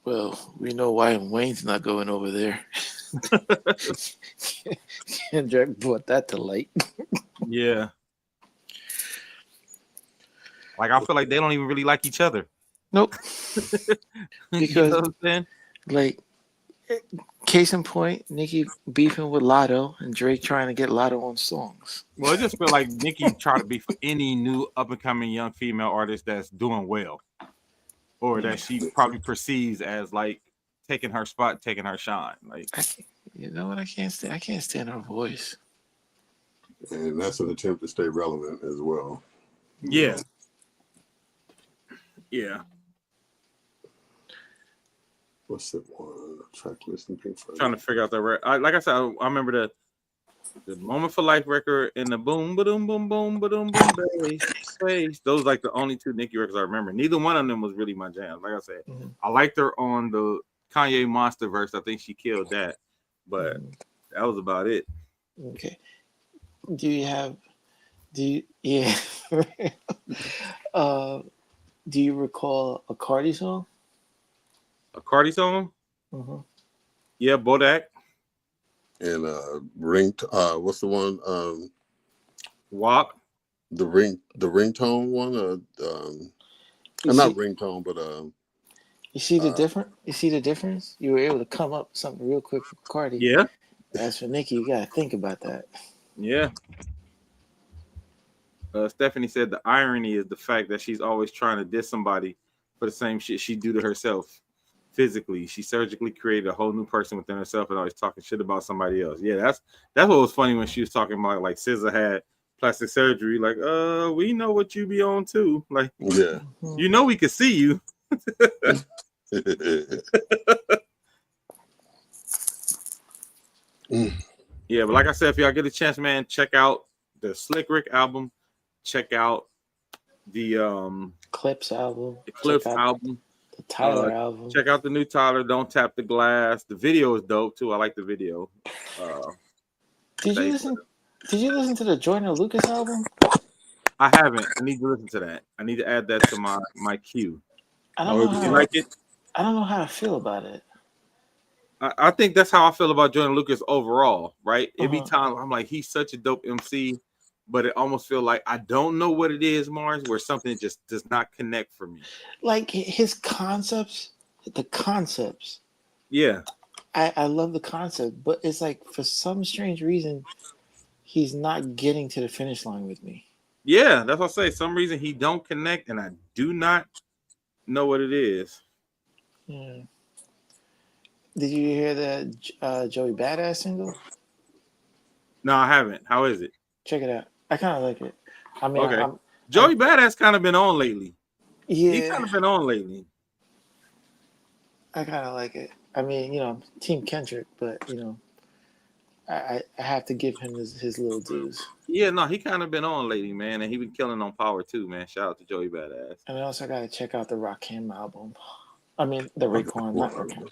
Well, we know why Wayne's not going over there. Kendrick brought that to light. Yeah. Like I feel like they don't even really like each other. Nope. You Because, know what I'm saying? like, case in point, Nicki beefing with Lotto and Drake trying to get Lotto on songs. Well, I just feel like Nicki tried to be for any new up and coming young female artist that's doing well, or that she probably perceives as like taking her spot, taking her shine. Like, you know what? I can't stand her voice. And that's an attempt to stay relevant as well. Yeah. Yeah. What's the one track list and Pink Floyd? Trying to figure out the like I said, I remember the Moment for Life record and the boom boom boom boom boom boom bass. Those like the only two Nicki records I remember. Neither one of them was really my jam. Like I said, I liked her on the Kanye Monster verse. I think she killed that, but that was about it. Okay. Do you recall a Cardi song? A Cardi song? Mm-hmm. Yeah, Bodak. And what's the one? WAP. The ringtone one. Not ringtone, but You see the difference? You see the difference? You were able to come up with something real quick for Cardi. Yeah. As for Nicki, you gotta think about that. Yeah. Stephanie said the irony is the fact that she's always trying to diss somebody for the same shit she do to herself physically. She surgically created a whole new person within herself and always talking shit about somebody else. Yeah, that's what was funny when she was talking about like SZA had plastic surgery. Like, we know what you be on too. Like, yeah, you know we could see you. Yeah, but like I said, if y'all get a chance, man, check out the Slick Rick album. Check out the Clips album. The Clips album. The Tyler album. Check out the new Tyler, Don't Tap the Glass. The video is dope too. I like the video. Did you listen to the Joyner Lucas album? I haven't. I need to listen to that. I need to add that to my queue. I don't know you like it? I don't know how to feel about it. I think that's how I feel about Joyner Lucas overall, right? Every time I'm like, he's such a dope MC, but it almost feel like I don't know what it is, Mars, where something just does not connect for me. Like his concepts, the concepts. Yeah. I love the concept, but it's like for some strange reason, he's not getting to the finish line with me. Yeah, that's what I say. Some reason he don't connect, and I do not know what it is. Yeah. Did you hear the Joey Badass single? No, I haven't. How is it? Check it out. I kind of like it. I mean, okay. Joey Badass kind of been on lately. Yeah, he kind of been on lately. I kind of like it. I mean, Team Kendrick, but I have to give him his little dues. Yeah, no, he kind of been on lately, man, and he been killing on Power too, man. Shout out to Joey Badass. And I also got to check out the Rakim album. I mean, the Raekwon, not Rakim.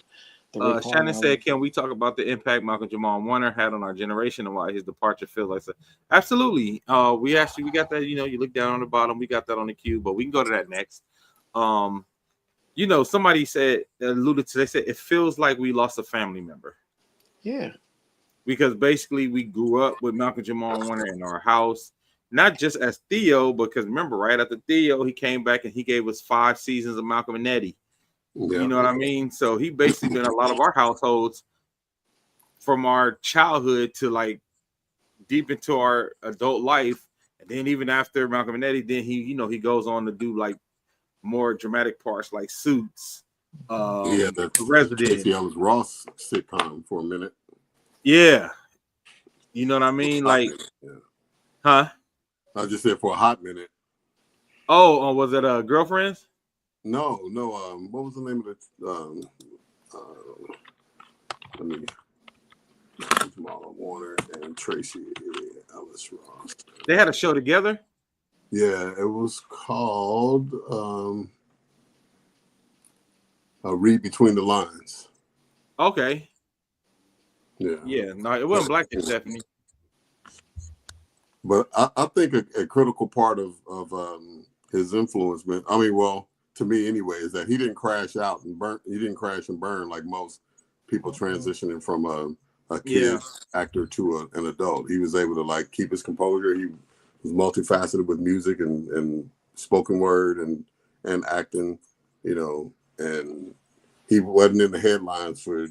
Shannon said, "Can we talk about the impact Malcolm Jamal Warner had on our generation and why his departure feels like?" Absolutely. We got that. You look down on the bottom. We got that on the queue, but we can go to that next. Somebody alluded to. They said it feels like we lost a family member. Yeah. Because basically we grew up with Malcolm Jamal Warner in our house, not just as Theo, because remember, right after Theo, he came back and he gave us 5 seasons of Malcolm and Eddie. Yeah. You know what I mean? So he basically been in a lot of our households from our childhood to like deep into our adult life. And then even after Malcolm and Eddie, then he goes on to do like more dramatic parts like Suits. The Resident. Stacey Ellis Ross sitcom for a minute. Yeah. You know what I mean? Like, huh? I just said for a hot minute. Oh, was it Girlfriends? No. What was the name of it? Let me. Jamal Warner and Tracy Ellis Ross. They had a show together. Yeah, it was called Read Between the Lines. Okay. Yeah. Yeah. No, it wasn't Black and Stephanie. But I think a critical part of his influence, man. I mean, well, to me anyway, is that he didn't crash out and burn. He didn't crash and burn like most people transitioning from a Yeah. kid actor to an adult. He was able to like keep his composure. He was multifaceted with music and spoken word and acting, you know, and he wasn't in the headlines for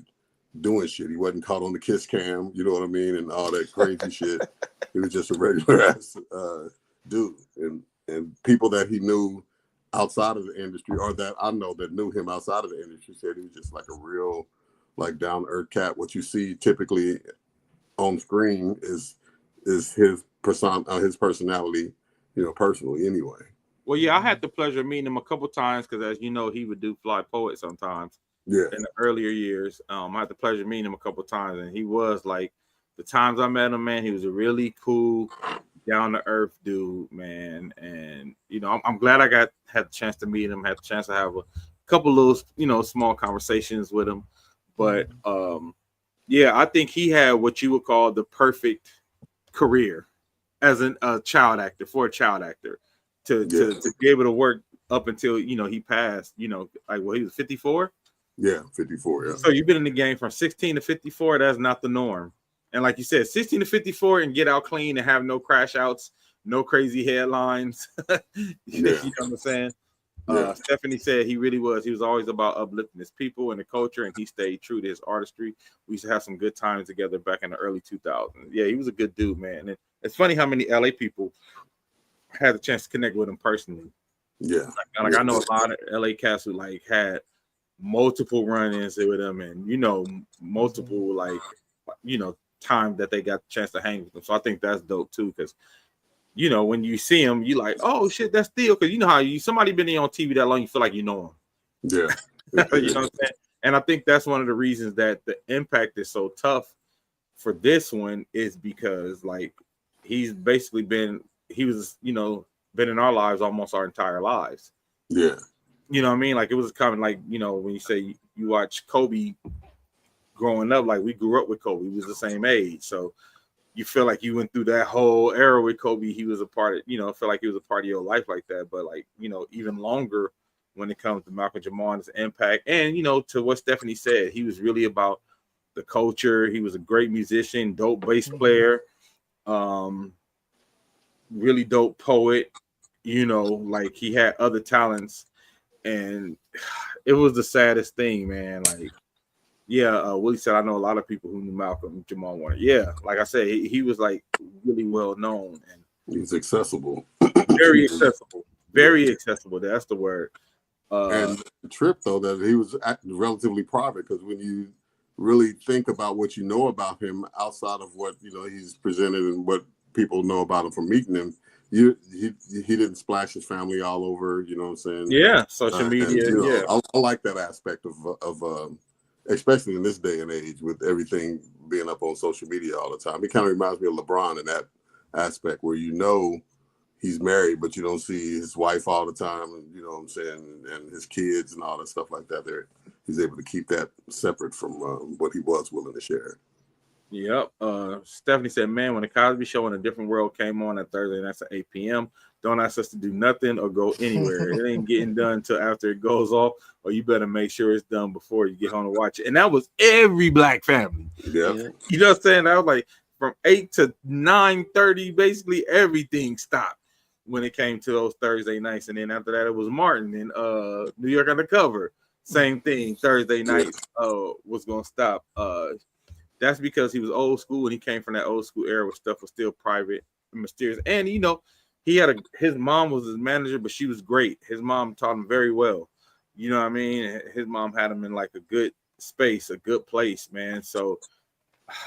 doing shit. He wasn't caught on the kiss cam, you know what I mean, and all that crazy shit. He was just a regular ass dude, and people that he knew outside of the industry, or that I know that knew him outside of the industry, said he was just like a real, like down to earth cat. What you see typically on screen is his his personality, you know, personally anyway. Well, yeah, I had the pleasure of meeting him a couple times because, as you know, he would do Fly Poet sometimes. Yeah, In the earlier years, I had the pleasure of meeting him a couple times, and he was like, the times I met him, man, he was a really cool, down to earth dude, man. And you know, I'm glad I had the chance to meet him, had the chance to have a couple little, you know, small conversations with him. But yeah, I think he had what you would call the perfect career as a child actor, for a child actor, to be able to work up until, you know, he passed. You know, like, well, he was 54. Yeah, 54. Yeah, So you've been in the game from 16 to 54. That's not the norm. And like you said, 16 to 54 and get out clean and have no crash outs, no crazy headlines. You know what I'm saying? Yeah. Stephanie said he really was. He was always about uplifting his people and the culture, and he stayed true to his artistry. We used to have some good times together back in the early 2000s. Yeah, he was a good dude, man. And it's funny how many LA people had a chance to connect with him personally. Yeah. Like I know a lot of LA cats who like had multiple run-ins with him, and you know, multiple like, you know, time that they got the chance to hang with him. So I think that's dope too, because you know, when you see him, you like, oh shit, that's Theo. Because you know how somebody been on TV that long, you feel like you know him. Yeah. You know what I'm saying? And I think that's one of the reasons that the impact is so tough for this one, is because like he's basically been, he was, you know, been in our lives almost our entire lives. Yeah. You know what I mean? Like it was kind of like, you know, when you say you watch Kobe growing up, like we grew up with Kobe, we was the same age. So you feel like you went through that whole era with Kobe. He was a part of, you know, feel like he was a part of your life like that. But like, you know, even longer when it comes to Malcolm Jamal and his impact. And, you know, to what Stephanie said, he was really about the culture. He was a great musician, dope bass player, really dope poet, you know, like he had other talents. And it was the saddest thing, man. Like, yeah, Willie said, I know a lot of people who knew Malcolm Jamal Warner. Yeah, like I said, he was like really well known and He's accessible. very accessible. Very accessible. That's the word. And the trip, though, that he was relatively private, because when you really think about what you know about him outside of what, you know, he's presented and what people know about him from meeting him, he didn't splash his family all over, you know what I'm saying? Yeah, social media. And, you know, Yeah. I like that aspect of especially in this day and age with everything being up on social media all the time. It kind of reminds me of LeBron in that aspect, where you know he's married, but you don't see his wife all the time, and you know what I'm saying, and his kids and all that stuff like that. He's able to keep that separate from what he was willing to share. Yep. Stephanie said, man, when the Cosby Show in a Different World came on at Thursday, and that's at 8 p.m., don't ask us to do nothing or go anywhere. It ain't getting done until after it goes off, or you better make sure it's done before you get home to watch it. And that was every black family. Yeah. You know what I'm saying? I was like, from 8 to 9:30, basically everything stopped when it came to those Thursday nights. And then after that, it was Martin and New York Undercover. Same thing. Thursday nights was going to stop. That's because he was old school and he came from that old school era where stuff was still private and mysterious. And, you know, his mom was his manager, but she was great. His mom taught him very well. You know what I mean? His mom had him in like a good space, a good place, man. So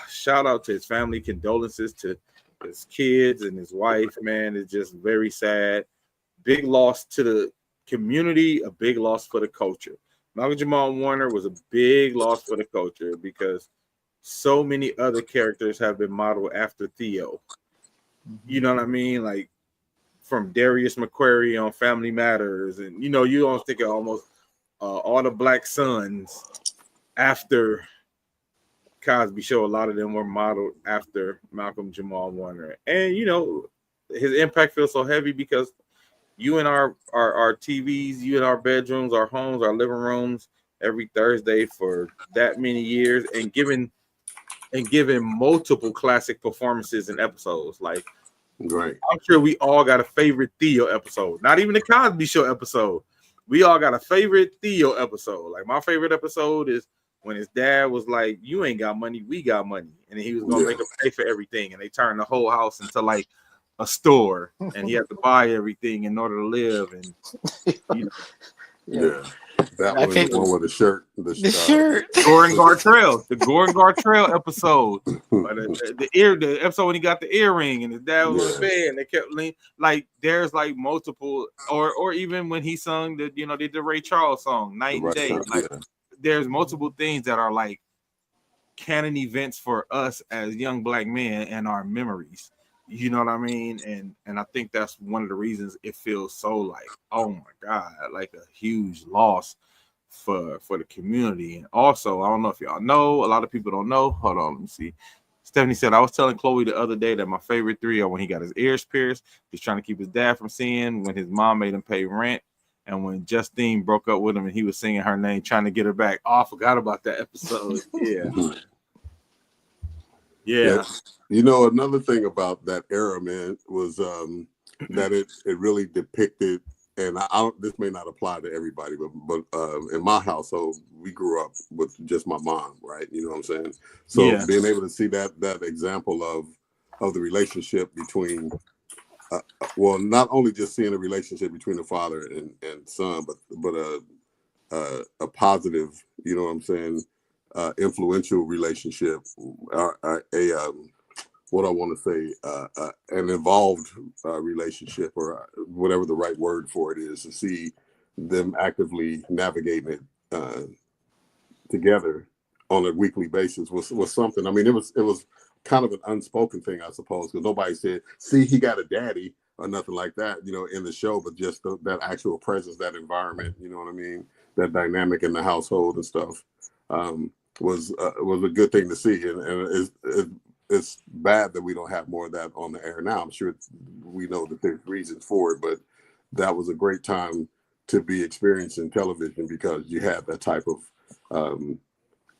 shout out to his family, condolences to his kids and his wife, man. It's just very sad. Big loss to the community, a big loss for the culture. Malcolm Jamal Warner was a big loss for the culture because so many other characters have been modeled after Theo. You know what I mean? Like from Darius McQuarrie on Family Matters, and you don't think of almost all the black sons after Cosby Show. A lot of them were modeled after Malcolm Jamal Warner, and his impact feels so heavy because you in our TVs, you in our bedrooms, our homes, our living rooms every Thursday for that many years, and giving multiple classic performances and episodes. Like, Right. I'm sure we all got a favorite Theo episode. Not even the Cosby Show episode. We all got a favorite Theo episode. Like, my favorite episode is when his dad was like, "You ain't got money, we got money," and he was gonna make him pay for everything, and they turned the whole house into like a store, and he had to buy everything in order to live. And that was the one with the shirt. The shirt. Gordon Gartrell episode. The episode when he got the earring and his dad was on the bed and they kept like there's like multiple, or even when he sung the the Ray Charles song Night and Day. There's multiple things that are like canon events for us as young black men and our memories. You know what I mean? And I think that's one of the reasons it feels so like, oh my God, like a huge loss for the community. And also, I don't know if y'all know, a lot of people don't know. Hold on, let me see. Stephanie said, I was telling Chloe the other day that my favorite three are when he got his ears pierced, he's trying to keep his dad from seeing, when his mom made him pay rent, and when Justine broke up with him and he was singing her name, trying to get her back. Oh, I forgot about that episode. Yeah. Another thing about that era, man, was that it really depicted, and this may not apply to everybody, but in my household, we grew up with just my mom, right? You know what I'm saying? So being able to see that example of the relationship between, not only just seeing a relationship between the father and son, but a positive, you know what I'm saying, influential relationship, what I want to say, an involved relationship, or whatever the right word for it is, to see them actively navigating it together on a weekly basis was something. I mean, it was kind of an unspoken thing, I suppose, because nobody said, "See, he got a daddy," or nothing like that, in the show, but just that actual presence, that environment, you know what I mean, that dynamic in the household and stuff, was a good thing to see, and it's bad that we don't have more of that on the air now. I'm sure we know that there's reasons for it, but that was a great time to be experiencing television because you had that type of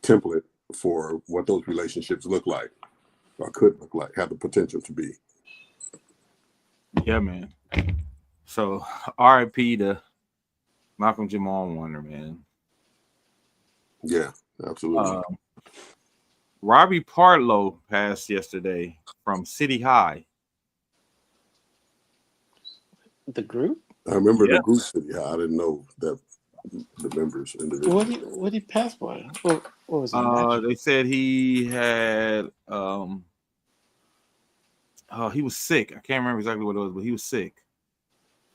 template for what those relationships look like, or could look like, have the potential to be. Yeah, man. So R.I.P. to Malcolm Jamal Warner, man. Yeah, absolutely. Robbie Partlow passed yesterday from City High. The group? I remember the group City High. I didn't know that the members individually. What did he pass by? What was it? They said he had he was sick. I can't remember exactly what it was, but he was sick.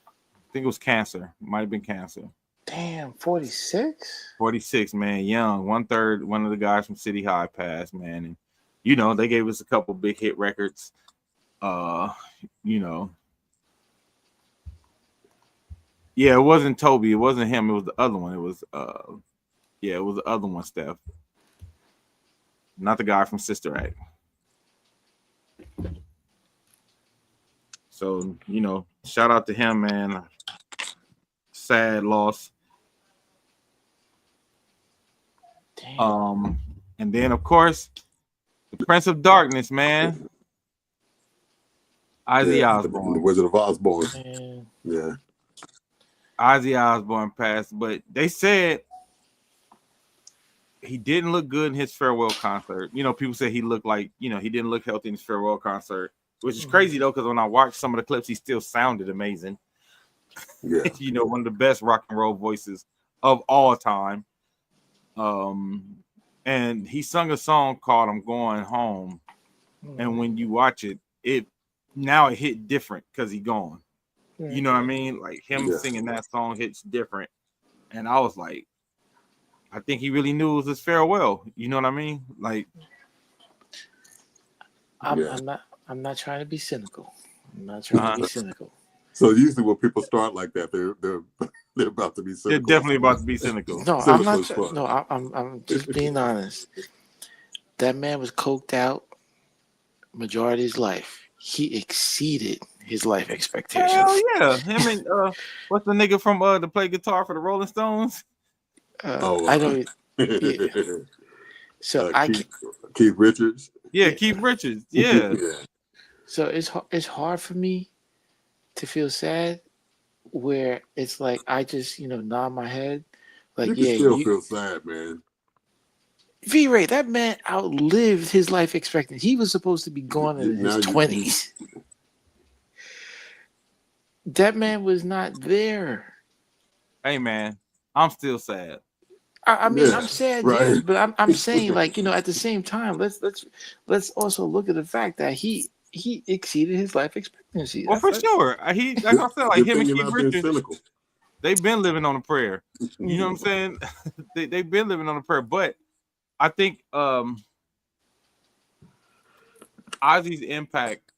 I think it was cancer. Might have been cancer. Damn, 46? 46, man, young. 1/3, one of the guys from City High passed, man. And they gave us a couple big hit records. Yeah, it wasn't Toby, it wasn't him, it was the other one. It was it was the other one, Steph. Not the guy from Sister Act. So, shout out to him, man. Sad loss. Damn. And then of course, the Prince of Darkness, man. Ozzy Osbourne. The Wizard of Osbourne. Man. Yeah. Ozzy Osbourne passed, but they said he didn't look good in his farewell concert. People say he looked like, he didn't look healthy in his farewell concert, which is crazy though, because when I watched some of the clips, he still sounded amazing. Yeah. One of the best rock and roll voices of all time. And he sung a song called "I'm Going Home," and when you watch it, it hit different because he gone. You know what I mean? Like him singing that song hits different, and I was like, I think he really knew it was his farewell. You know what I mean? Like, I'm not trying to be cynical. I'm not trying to be cynical. So usually when people start like that, they're about to be cynical. They're definitely about to be cynical. No, Cynical I'm not. as fuck. No, I'm just being honest. That man was coked out majority of his life. He exceeded his life expectations. Hell yeah. Him and what's the nigga from to play guitar for the Rolling Stones? I know. Yeah. So Keith Richards. Yeah, Keith Richards. Yeah. Yeah. So it's hard for me to feel sad where it's like I just nod my head like You can still feel sad, man. V-Ray, that man outlived his life expectancy. He was supposed to be gone in his 20s. That man was not there. Hey man, I'm still sad. I mean, I'm sad, right. yeah, but I'm saying like at the same time, let's also look at the fact that he exceeded his life expectancy. Well, for sure. He like I said, like him and Keith Richards, they've been living on a prayer. You know what I'm saying? They've been living on a prayer, but I think Ozzy's impact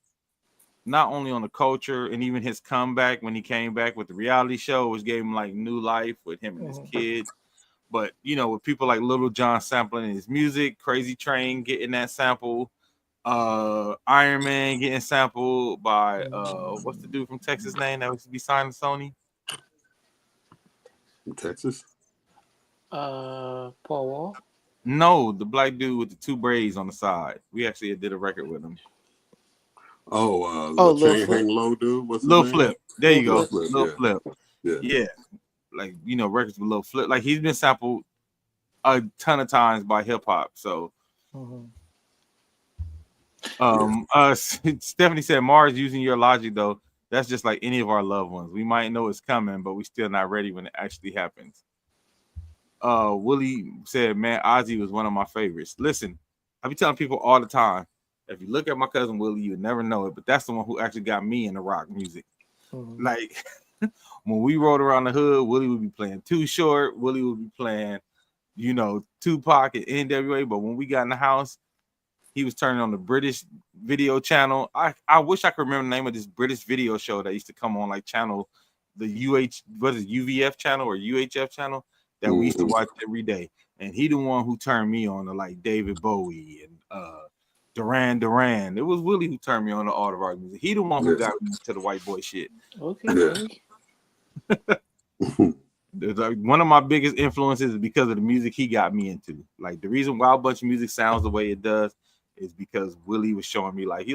not only on the culture and even his comeback when he came back with the reality show, which gave him like new life with him and his kids. But with people like Little John sampling his music, Crazy Train getting that sample, Iron Man getting sampled by what's the dude from Texas name that used to be signed to Sony? From Texas? Paul Wall? No, the black dude with the two braids on the side. We actually did a record with him. Lil Flip. Hang Low dude. What's Lil Flip. There you go. Lil Flip. Yeah. Like records with Lil Flip. Like he's been sampled a ton of times by hip hop. So Stephanie said Mars using your logic though, that's just like any of our loved ones. We might know it's coming, but we still not ready when it actually happens. Willie said, man, Ozzy was one of my favorites. Listen, I be telling people all the time, if you look at my cousin Willie, you would never know it, but that's the one who actually got me into rock music. Like when we rode around the hood, Willie would be playing Too Short, Willie would be playing, Tupac and NWA, but when we got in the house, he was turning on the British video channel. I wish I could remember the name of this British video show that used to come on like channel, the UVF channel or UHF channel that we used to watch every day. And he the one who turned me on to like David Bowie and Duran Duran. It was Willie who turned me on to all the rock music. He the one who got me to the white boy shit. Okay. Like one of my biggest influences is because of the music he got me into. Like the reason Wild Bunch of Music sounds the way it does is because Willie was showing me that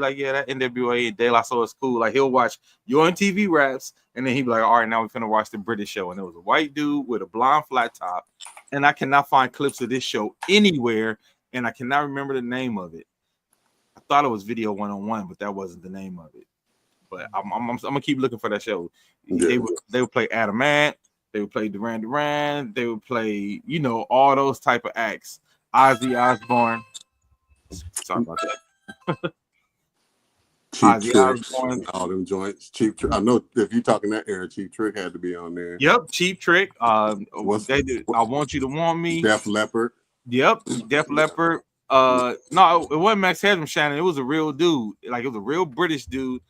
NWA and De La Soul is cool. Like he'll watch your MTV raps and then he'd be like, all right, now we're gonna watch the British show. And it was a white dude with a blonde flat top. And I cannot find clips of this show anywhere, and I cannot remember the name of it. I thought it was Video 101, but that wasn't the name of it. But I'm gonna keep looking for that show. They would play Adamant, they would play Duran Duran, they would play, all those type of acts. Ozzy Osbourne. Sorry about that. Cheap Trick, all them joints. Cheap Trick. I know if you're talking that era, Cheap Trick had to be on there. Yep, Cheap Trick. I Want You to Want Me. Def Leppard. Yep, Def Leppard. No, it wasn't Max Headroom, Shannon. It was a real dude. Like it was a real British dude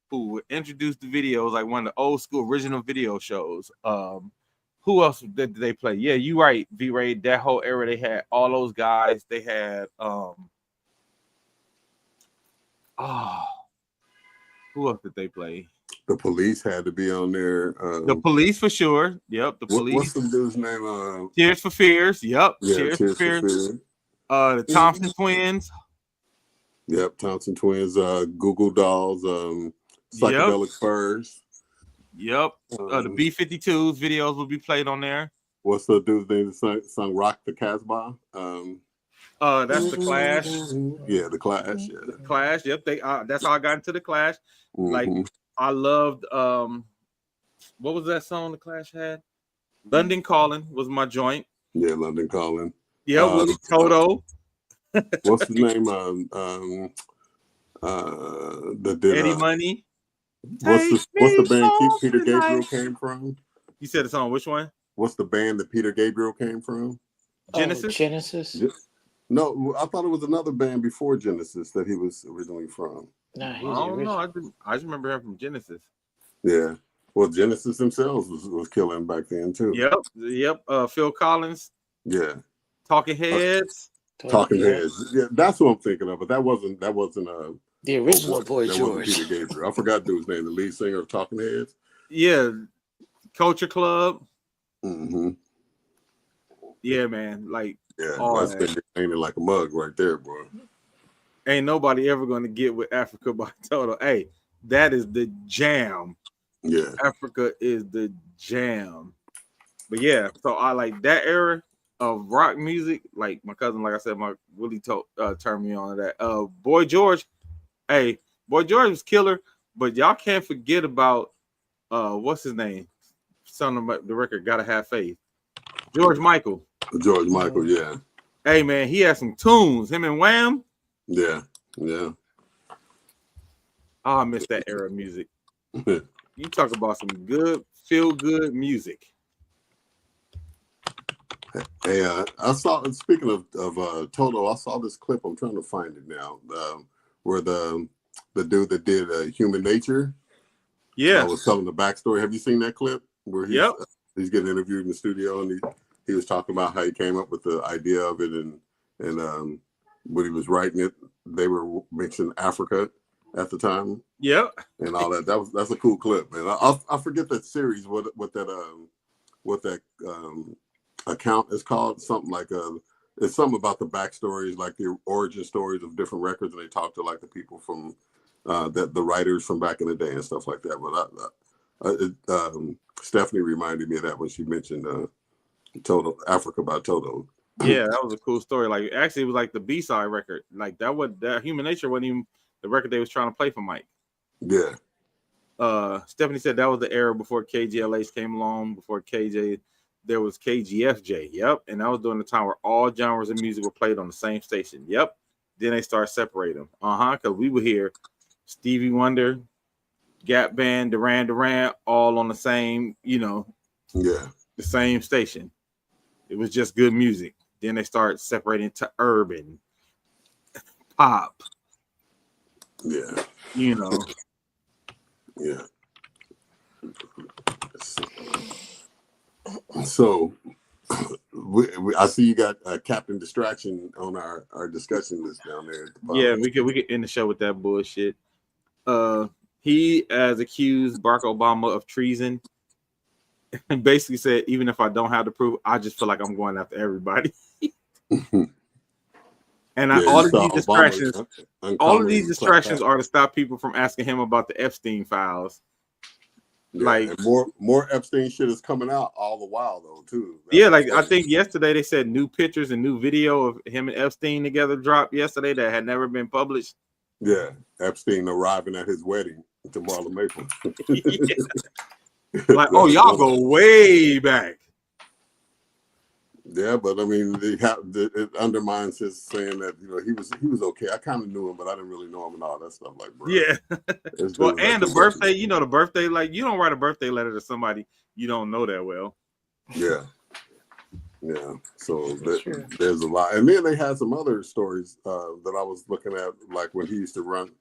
who would introduce the videos, like one of the old school original video shows. Who else did they play? Yeah, you right, V-Ray. That whole era, they had all those guys. They had who else did they play? The Police had to be on there. The Police for sure. Yep, the Police. What's the dude's name? Tears for Fears. Yep. Yeah, Tears for Fears. The Thompson Twins. Yep, Thompson Twins. Google Dolls. Psychedelic Furs. Yep. The B-52s videos will be played on there. What's the dude's name that sung Rock the Casbah? That's the Clash. Yeah, the Clash. Yeah. The Clash. Yep. That's how I got into the Clash. Like I loved what was that song the Clash had? London Calling was my joint. Yeah, London Calling. Yeah, Willie Toto. What's his name? Eddie Money. What's the band Peter Gabriel came from? You said it's on which one? What's the band that Peter Gabriel came from? Genesis. Genesis. Yeah. No, I thought it was another band before Genesis that he was originally from. No, I don't know. I just remember him from Genesis. Yeah. Well, Genesis themselves was killing back then too. Yep. Phil Collins, Yeah. Talking Heads. Talking Yeah. Heads. Yeah, that's what I'm thinking of. But that wasn't The original Boy that wasn't George. Peter Gabriel. I forgot dude's name, the lead singer of Talking Heads. Yeah, Culture Club. Mm-hmm. Yeah, man. Like Yeah, all that's that. been painted like a mug right there, bro. Ain't nobody ever gonna get with Africa by Toto. Hey, that is the jam. Yeah. Africa is the jam. But yeah, so I like that era of rock music. Like my cousin, like I said, my Willie turned me on to that. Boy George, hey, Boy George was killer, but y'all can't forget about what's his name? Son of the record, Gotta Have Faith. George Michael. George Michael, yeah. Hey man, he had some tunes. Him and Wham. Yeah. Yeah. Oh, I miss that era of music. You talk about some good, feel good music. Hey, I saw. Speaking of Toto, I saw this clip. I'm trying to find it now. Where the dude that did Human Nature, was telling the backstory. Have you seen that clip where he's getting interviewed in the studio and he was talking about how he came up with the idea of it and when he was writing it, they were mentioning Africa at the time. Yep. And all that. That's a cool clip, man. I forget that series. What that account is called, something like it's something about the backstories, like the origin stories of different records, and they talk to like the people from the writers from back in the day and stuff like that. But Stephanie reminded me of that when she mentioned Toto Africa by Toto. Yeah, that was a cool story. Like actually, it was like the B-side record. Like that Human Nature wasn't even the record they was trying to play for Mike. Yeah. Stephanie said that was the era before KGLH came along, before KJ. There was KGFJ. Yep. And that was during the time where all genres of music were played on the same station. Yep. Then they started separating them. Because we would hear Stevie Wonder, Gap Band, Duran, all on the same, the same station. It was just good music. Then they started separating to urban, pop. Yeah. Yeah. So I see you got Captain Distraction on our discussion list down there. Yeah, we could end the show with that bullshit. He has accused Barack Obama of treason and basically said, even if I don't have the proof, I just feel like I'm going after everybody. And all of these distractions are to stop people from asking him about the Epstein files. Yeah, like and more Epstein shit is coming out all the while though too. I think yesterday they said new pictures and new video of him and Epstein together dropped yesterday that had never been published. Yeah, Epstein arriving at his wedding to Marla Maple. Like, oh, y'all go way back. Yeah, but I mean, it undermines his saying that he was okay. I kind of knew him, but I didn't really know him and all that stuff. Like, bro, yeah. Well, and the birthday, the birthday, like you don't write a birthday letter to somebody you don't know that well. Yeah, yeah. So there's a lot, and then they had some other stories that I was looking at, like when he used to run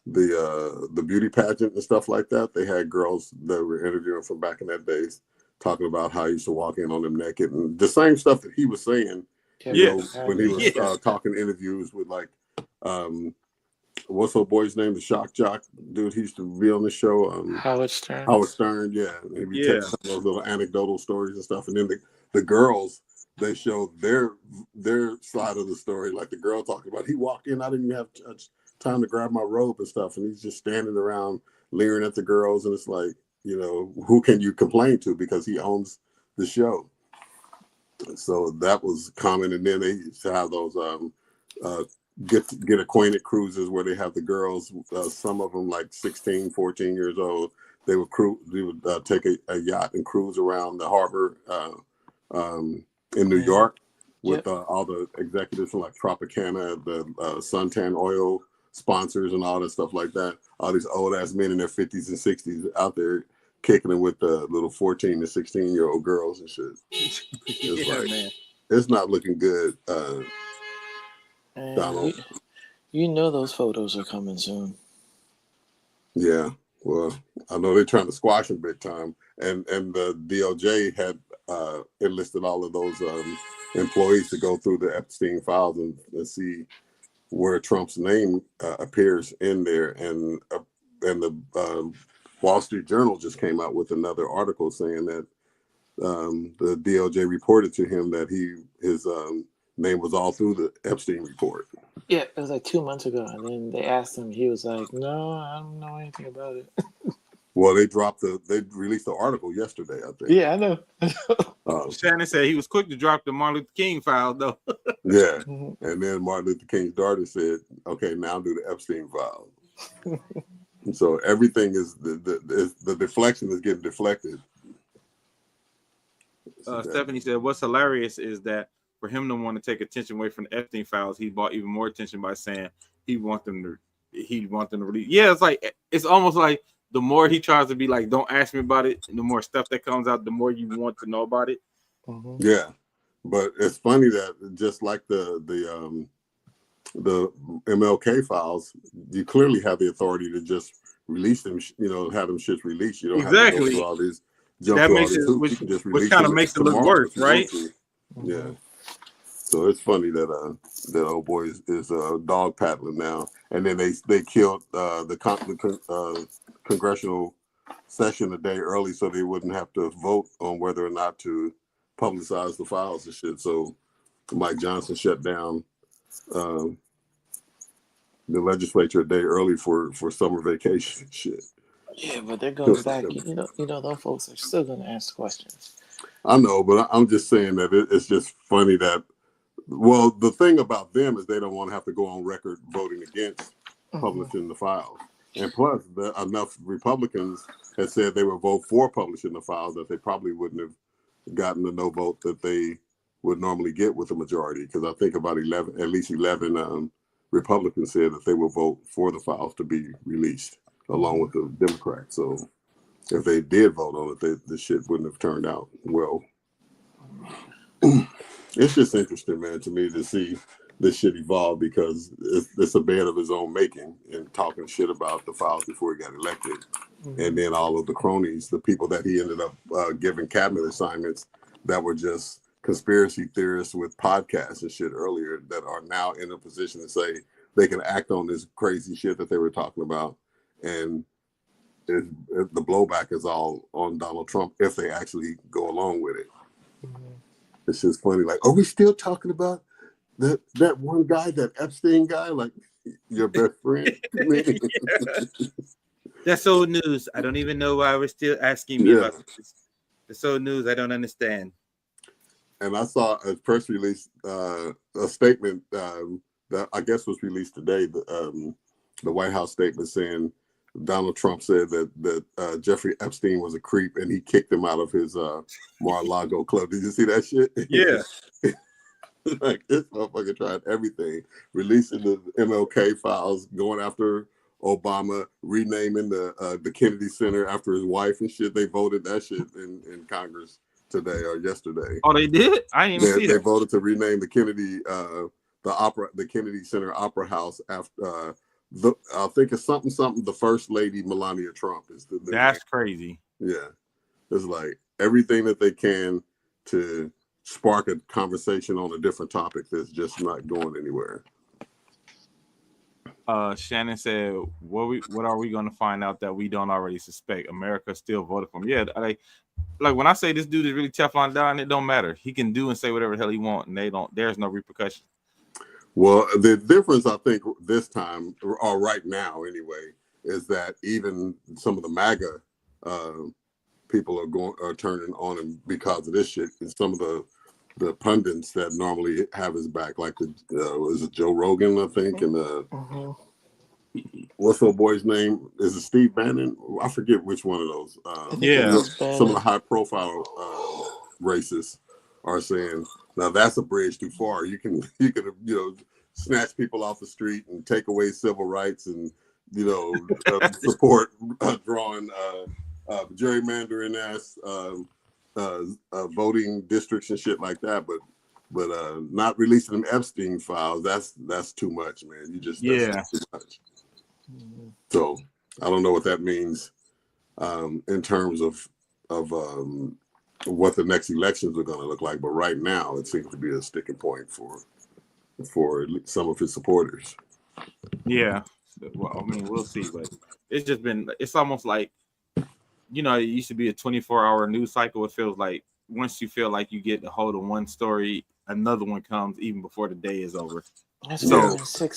the beauty pageant and stuff like that. They had girls that were interviewing from back in that days, talking about how he used to walk in on them naked and the same stuff that he was saying, when he was talking interviews with like, what's her boy's name? The shock jock dude. He used to be on the show. Howard Stern. Yeah. And he tells some of those little anecdotal stories and stuff. And then the girls, they showed their side of the story. Like the girl talking about, he walked in, I didn't even have time to grab my robe and stuff. And he's just standing around leering at the girls. And it's like, who can you complain to because he owns the show? So that was common. And then they used to have those get acquainted cruises where they have the girls, some of them like 16, 14 years old. They would take a yacht and cruise around the harbor in New York with all the executives from like Tropicana, the suntan oil sponsors and all that stuff like that. All these old ass men in their 50s and 60s out there kicking it with the little 14 to 16-year-old girls and shit. It's man. It's not looking good, Donald. You know those photos are coming soon. Yeah. Well, I know they're trying to squash him big time, and the DOJ had enlisted all of those employees to go through the Epstein files and see where Trump's name appears in there, and the Wall Street Journal just came out with another article saying that the DOJ reported to him that his name was all through the Epstein report. Yeah, it was like 2 months ago, and then they asked him. He was like, "No, I don't know anything about it." Well, they released the article yesterday, I think. Yeah, I know. Shannon said he was quick to drop the Martin Luther King file, though. Yeah, and then Martin Luther King's daughter said, "Okay, now do the Epstein file." So everything is the deflection is getting deflected. Stephanie said, "What's hilarious is that for him to want to take attention away from the Epstein files, he bought even more attention by saying he want them to release." Yeah, it's almost like the more he tries to be like, "Don't ask me about it," and the more stuff that comes out, the more you want to know about it. Yeah, but it's funny that just like the MLK files, you clearly have the authority to just release them. Have them shits released. You don't have to go through all these. That makes it, which kind of makes it look worse, right? Yeah. So it's funny that that old boy is dog paddling now, and then they killed the congressional session a day early so they wouldn't have to vote on whether or not to publicize the files and shit. So Mike Johnson shut down the legislature a day early for summer vacation and shit. Yeah, but that goes back. Those folks are still going to ask questions. I know, but I'm just saying that it's just funny that. Well, the thing about them is they don't want to have to go on record voting against publishing the files. And plus, enough Republicans had said they would vote for publishing the files that they probably wouldn't have gotten the no vote that they would normally get with a majority. Because I think about at least 11 Republicans said that they would vote for the files to be released along with the Democrats. So if they did vote on it, the shit wouldn't have turned out well. It's just interesting, man, to me to see this shit evolve because it's a bed of his own making and talking shit about the files before he got elected. And then all of the cronies, the people that he ended up giving cabinet assignments that were just conspiracy theorists with podcasts and shit earlier that are now in a position to say they can act on this crazy shit that they were talking about. And the blowback is all on Donald Trump if they actually go along with it. It's just funny. Like, are we still talking about that one guy, that Epstein guy, like your best friend? That's old news. I don't even know why we're still asking me about this. It's old news. I don't understand. And I saw a press release, a statement that I guess was released today. The White House statement saying Donald Trump said that Jeffrey Epstein was a creep and he kicked him out of his Mar-a-Lago club. Did you see that shit? Yeah. Like this motherfucker tried everything, releasing the MLK files, going after Obama, renaming the Kennedy Center after his wife and shit. They voted that shit in Congress today or yesterday. Oh, they did? I didn't even see that. They voted to rename the Kennedy the Kennedy Center Opera House after I think it's something. The First Lady Melania Trump is the. That's crazy. Yeah, it's like everything that they can to spark a conversation on a different topic that's just not going anywhere. Shannon said, "What are we going to find out that we don't already suspect? America still voted for him." Yeah, like when I say this dude is really Teflon down, it don't matter. He can do and say whatever the hell he wants, and there's no repercussion. Well, the difference I think this time, or right now anyway, is that even some of the MAGA people are turning on him because of this shit. And some of the pundits that normally have his back, like was it Joe Rogan, I think, and what's the boy's name? Is it Steve Bannon? I forget which one of those. Some of the high profile racists are saying, now that's a bridge too far. You can snatch people off the street and take away civil rights and support drawing gerrymandering ass voting districts and shit like that, but not releasing them Epstein files, that's too much, man. That's too much. So I don't know what that means in terms of what the next elections are going to look like. But right now, it seems to be a sticking point for some of his supporters. Yeah. Well, I mean, we'll see, but it's almost like, you know, it used to be a 24-hour news cycle. It feels like once you feel like you get a hold of one story, another one comes even before the day is over. That's So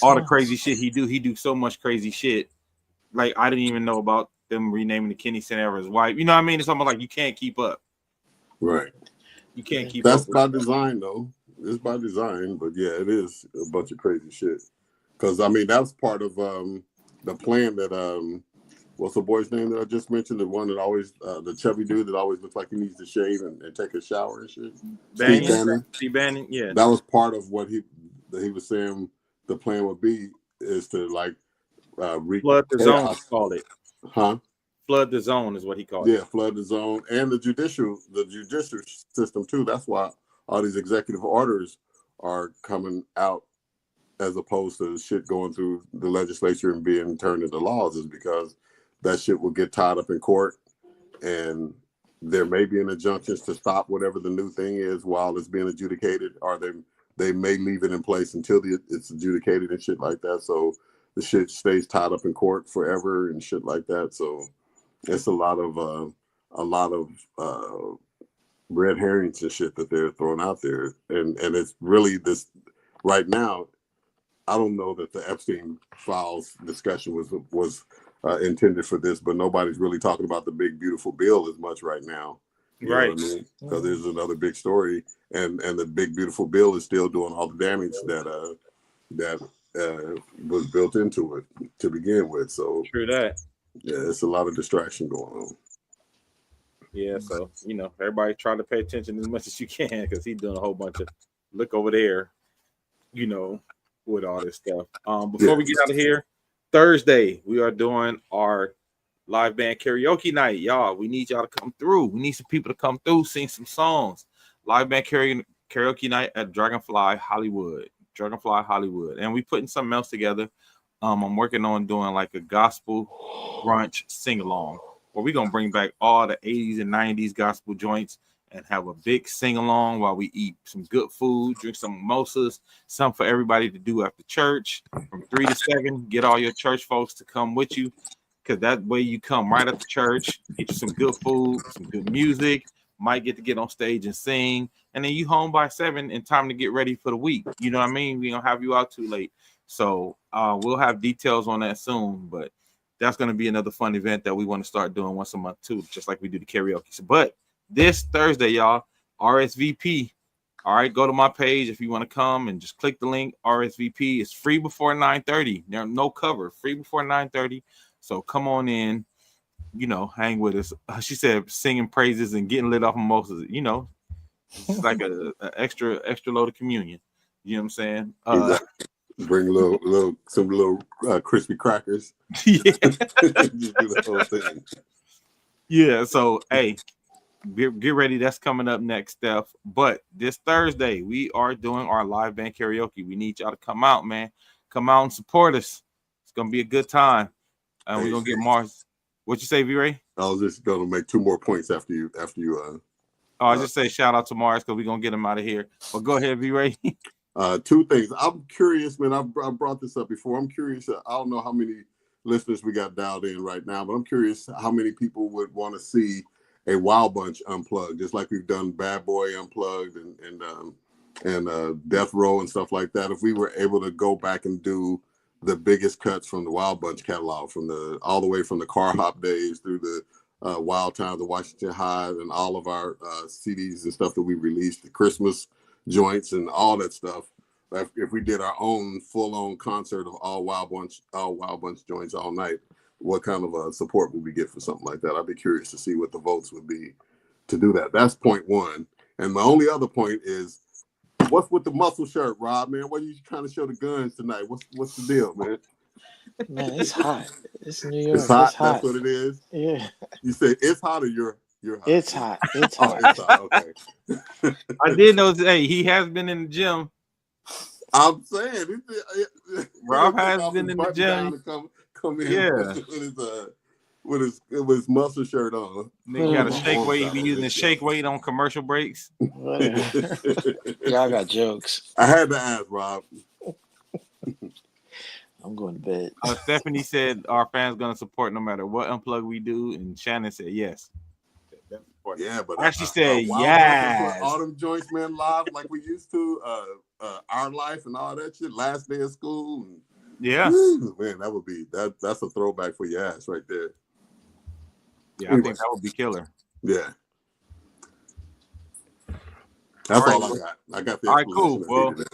all the months. crazy shit he do so much crazy shit. Like, I didn't even know about them renaming the Kennedy Center after his wife. You know what I mean? It's almost like you can't keep up. Right. You can't keep That's up. by design, though. It's by design, but yeah, it is a bunch of crazy shit. Because I mean, that's part of the plan that what's the boy's name that I just mentioned? The one that always the chubby dude that always looks like he needs to shave and take a shower and shit. Steve Bannon. Steve Bannon, yeah. That was part of what he was saying. The plan would be is to like flood the zone. Call it, huh? Flood the zone is what he called it. Yeah, flood the zone and the judicial system too. That's why all these executive orders are coming out as opposed to shit going through the legislature and being turned into laws, is because that shit will get tied up in court, and there may be an injunctions to stop whatever the new thing is while it's being adjudicated, or they may leave it in place until it's adjudicated and shit like that. So the shit stays tied up in court forever and shit like that. So it's a lot of red herrings and shit that they're throwing out there, and it's really this right now. I don't know that the Epstein files discussion was intended for this, but nobody's really talking about the big beautiful bill as much right now. You know what I mean? Because there's another big story, and the big beautiful bill is still doing all the damage that was built into it to begin with. So true that. Yeah, it's a lot of distraction going on. Yeah, so you know, everybody try to pay attention as much as you can, because he's doing a whole bunch of look over there, you know, with all this stuff. Before we get out of here, Thursday we are doing our live band karaoke night, y'all. We need y'all to come through. We need some people to come through, sing some songs. Live band karaoke night at Dragonfly Hollywood, and we putting something else together. I'm working on doing like a gospel brunch sing along, where we're gonna bring back all the 80s and 90s gospel joints and have a big sing along while we eat some good food, drink some mimosas, something for everybody to do after church from 3 to 7. Get all your church folks to come with you, because that way you come right after church, get you some good food, some good music, might get on stage and sing, and then you home by 7 in time to get ready for the week. You know what I mean? We don't have you out too late. So we'll have details on that soon, but that's going to be another fun event that we want to start doing once a month too, just like we do the karaoke. So, but this Thursday, y'all, RSVP. All right, go to my page if you want to come and just click the link. RSVP is free before 9:30. There's no cover, free before 9:30. So come on in, you know, hang with us. She said singing praises and getting lit off mimosas. You know, it's like a extra load of communion. You know what I'm saying? Exactly. Bring some little crispy crackers. Yeah. Just do the whole thing. Yeah. So hey, get ready. That's coming up next, Steph. But this Thursday we are doing our live band karaoke. We need y'all to come out, man. Come out and support us. It's gonna be a good time, and we're gonna get Mars. What you say, V-Ray? I was just gonna make 2 more points after you. I just say shout out to Mars because we're gonna get him out of here. But go ahead, V-Ray. 2 things. I'm curious, man. I brought this up before. I'm curious. I don't know how many listeners we got dialed in right now, but I'm curious how many people would want to see a Wild Bunch unplugged, just like we've done Bad Boy unplugged and Death Row and stuff like that. If we were able to go back and do the biggest cuts from the Wild Bunch catalog, all the way from the Car Hop days through the Wild Times of Washington High and all of our CDs and stuff that we released, the Christmas joints and all that stuff. If we did our own full-on concert of all Wild Bunch joints all night, what kind of support would we get for something like that? I'd be curious to see what the votes would be to do that. That's point one. And my only other point is, what's with the muscle shirt, Rob, man? What are you trying to show the guns tonight? What's the deal, man? Man, it's hot. It's New York. It's hot. That's what it is. Yeah. You say it's hot, or you're hot? It's hot. It's hot. Oh, it's hot. Okay. I did know. Hey, he has been in the gym. I'm saying, Rob has been in the gym. come in Yeah. with his muscle shirt on. Nigga got a shake weight. He be using the shake weight on commercial breaks. Y'all got jokes. I had to ask, Rob. I'm going to bed. Stephanie said our fans gonna support no matter what unplug we do, and Shannon said yes. Yeah, but I actually said Wylde yes. all them joints, man, live like we used to. Our Life and all that shit. Last Day of School. And, Yeah. woo, man, that would be that's a throwback for your ass right there. Yeah, Anyway. I think that would be killer. Yeah. That's all right, I got. I got the all right, cool. explanation I Well, needed.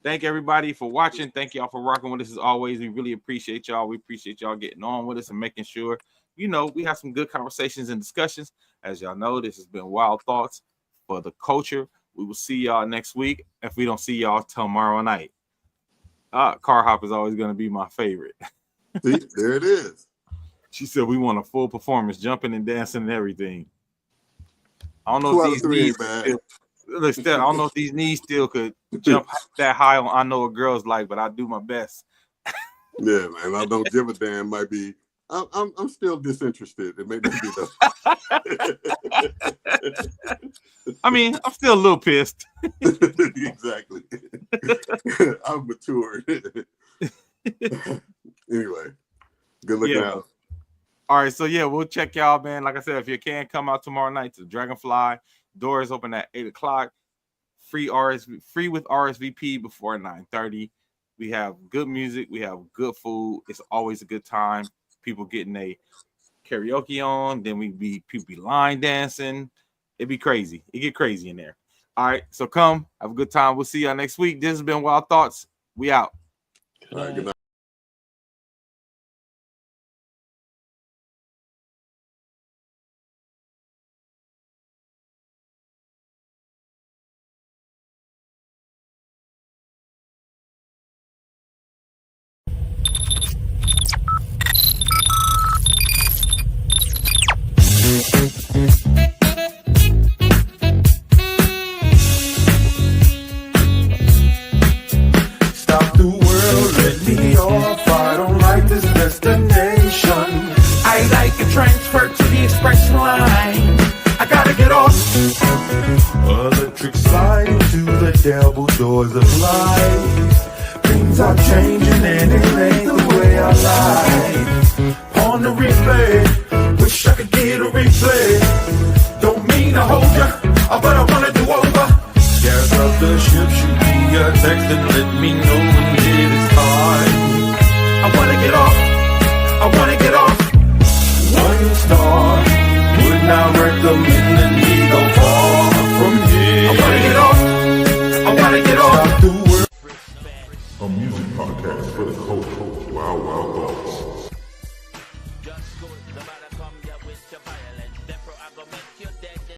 thank everybody for watching. Thank y'all for rocking with us as always. We really appreciate y'all. We appreciate y'all getting on with us and making sure, we have some good conversations and discussions. As y'all know, this has been Wild Thoughts for the Culture. We will see y'all next week. If we don't see y'all tomorrow night. Car Hop is always going to be my favorite. See, there it is. She said we want a full performance, jumping and dancing and everything. I don't know 2 out if of these 3 knees ain't bad. I don't know if these knees still could jump that high on I Know What Girls Like, but I do my best. Yeah, man. I don't give a damn. Might be. I'm still disinterested. It may not be the. I mean, I'm still a little pissed. Exactly. I'm matured. Anyway, good looking out. All right, so we'll check y'all, man. Like I said, if you can come out tomorrow night to Dragonfly, doors open at 8:00. Free with RSVP before 9:30. We have good music. We have good food. It's always a good time. People getting a karaoke on. Then people be line dancing. It'd be crazy. It get crazy in there. All right, so come have a good time. We'll see y'all next week. This has been Wild Thoughts. We out. All right, good night. Stop the world, let me off. I don't like this destination. I like a transfer to the express line. I gotta get off. Electric slide to the devil doors of life. Things are changing and it ain't the way I like. On the replay, wish I could get a replay. Don't mean to hold ya, but I wanna do over. Gas up the ship, shoot me a text and let me know when it is time. I wanna get off, I wanna get off. 1 star, would not recommend that we go far from here. I wanna get off, I wanna get off. A music podcast for the culture.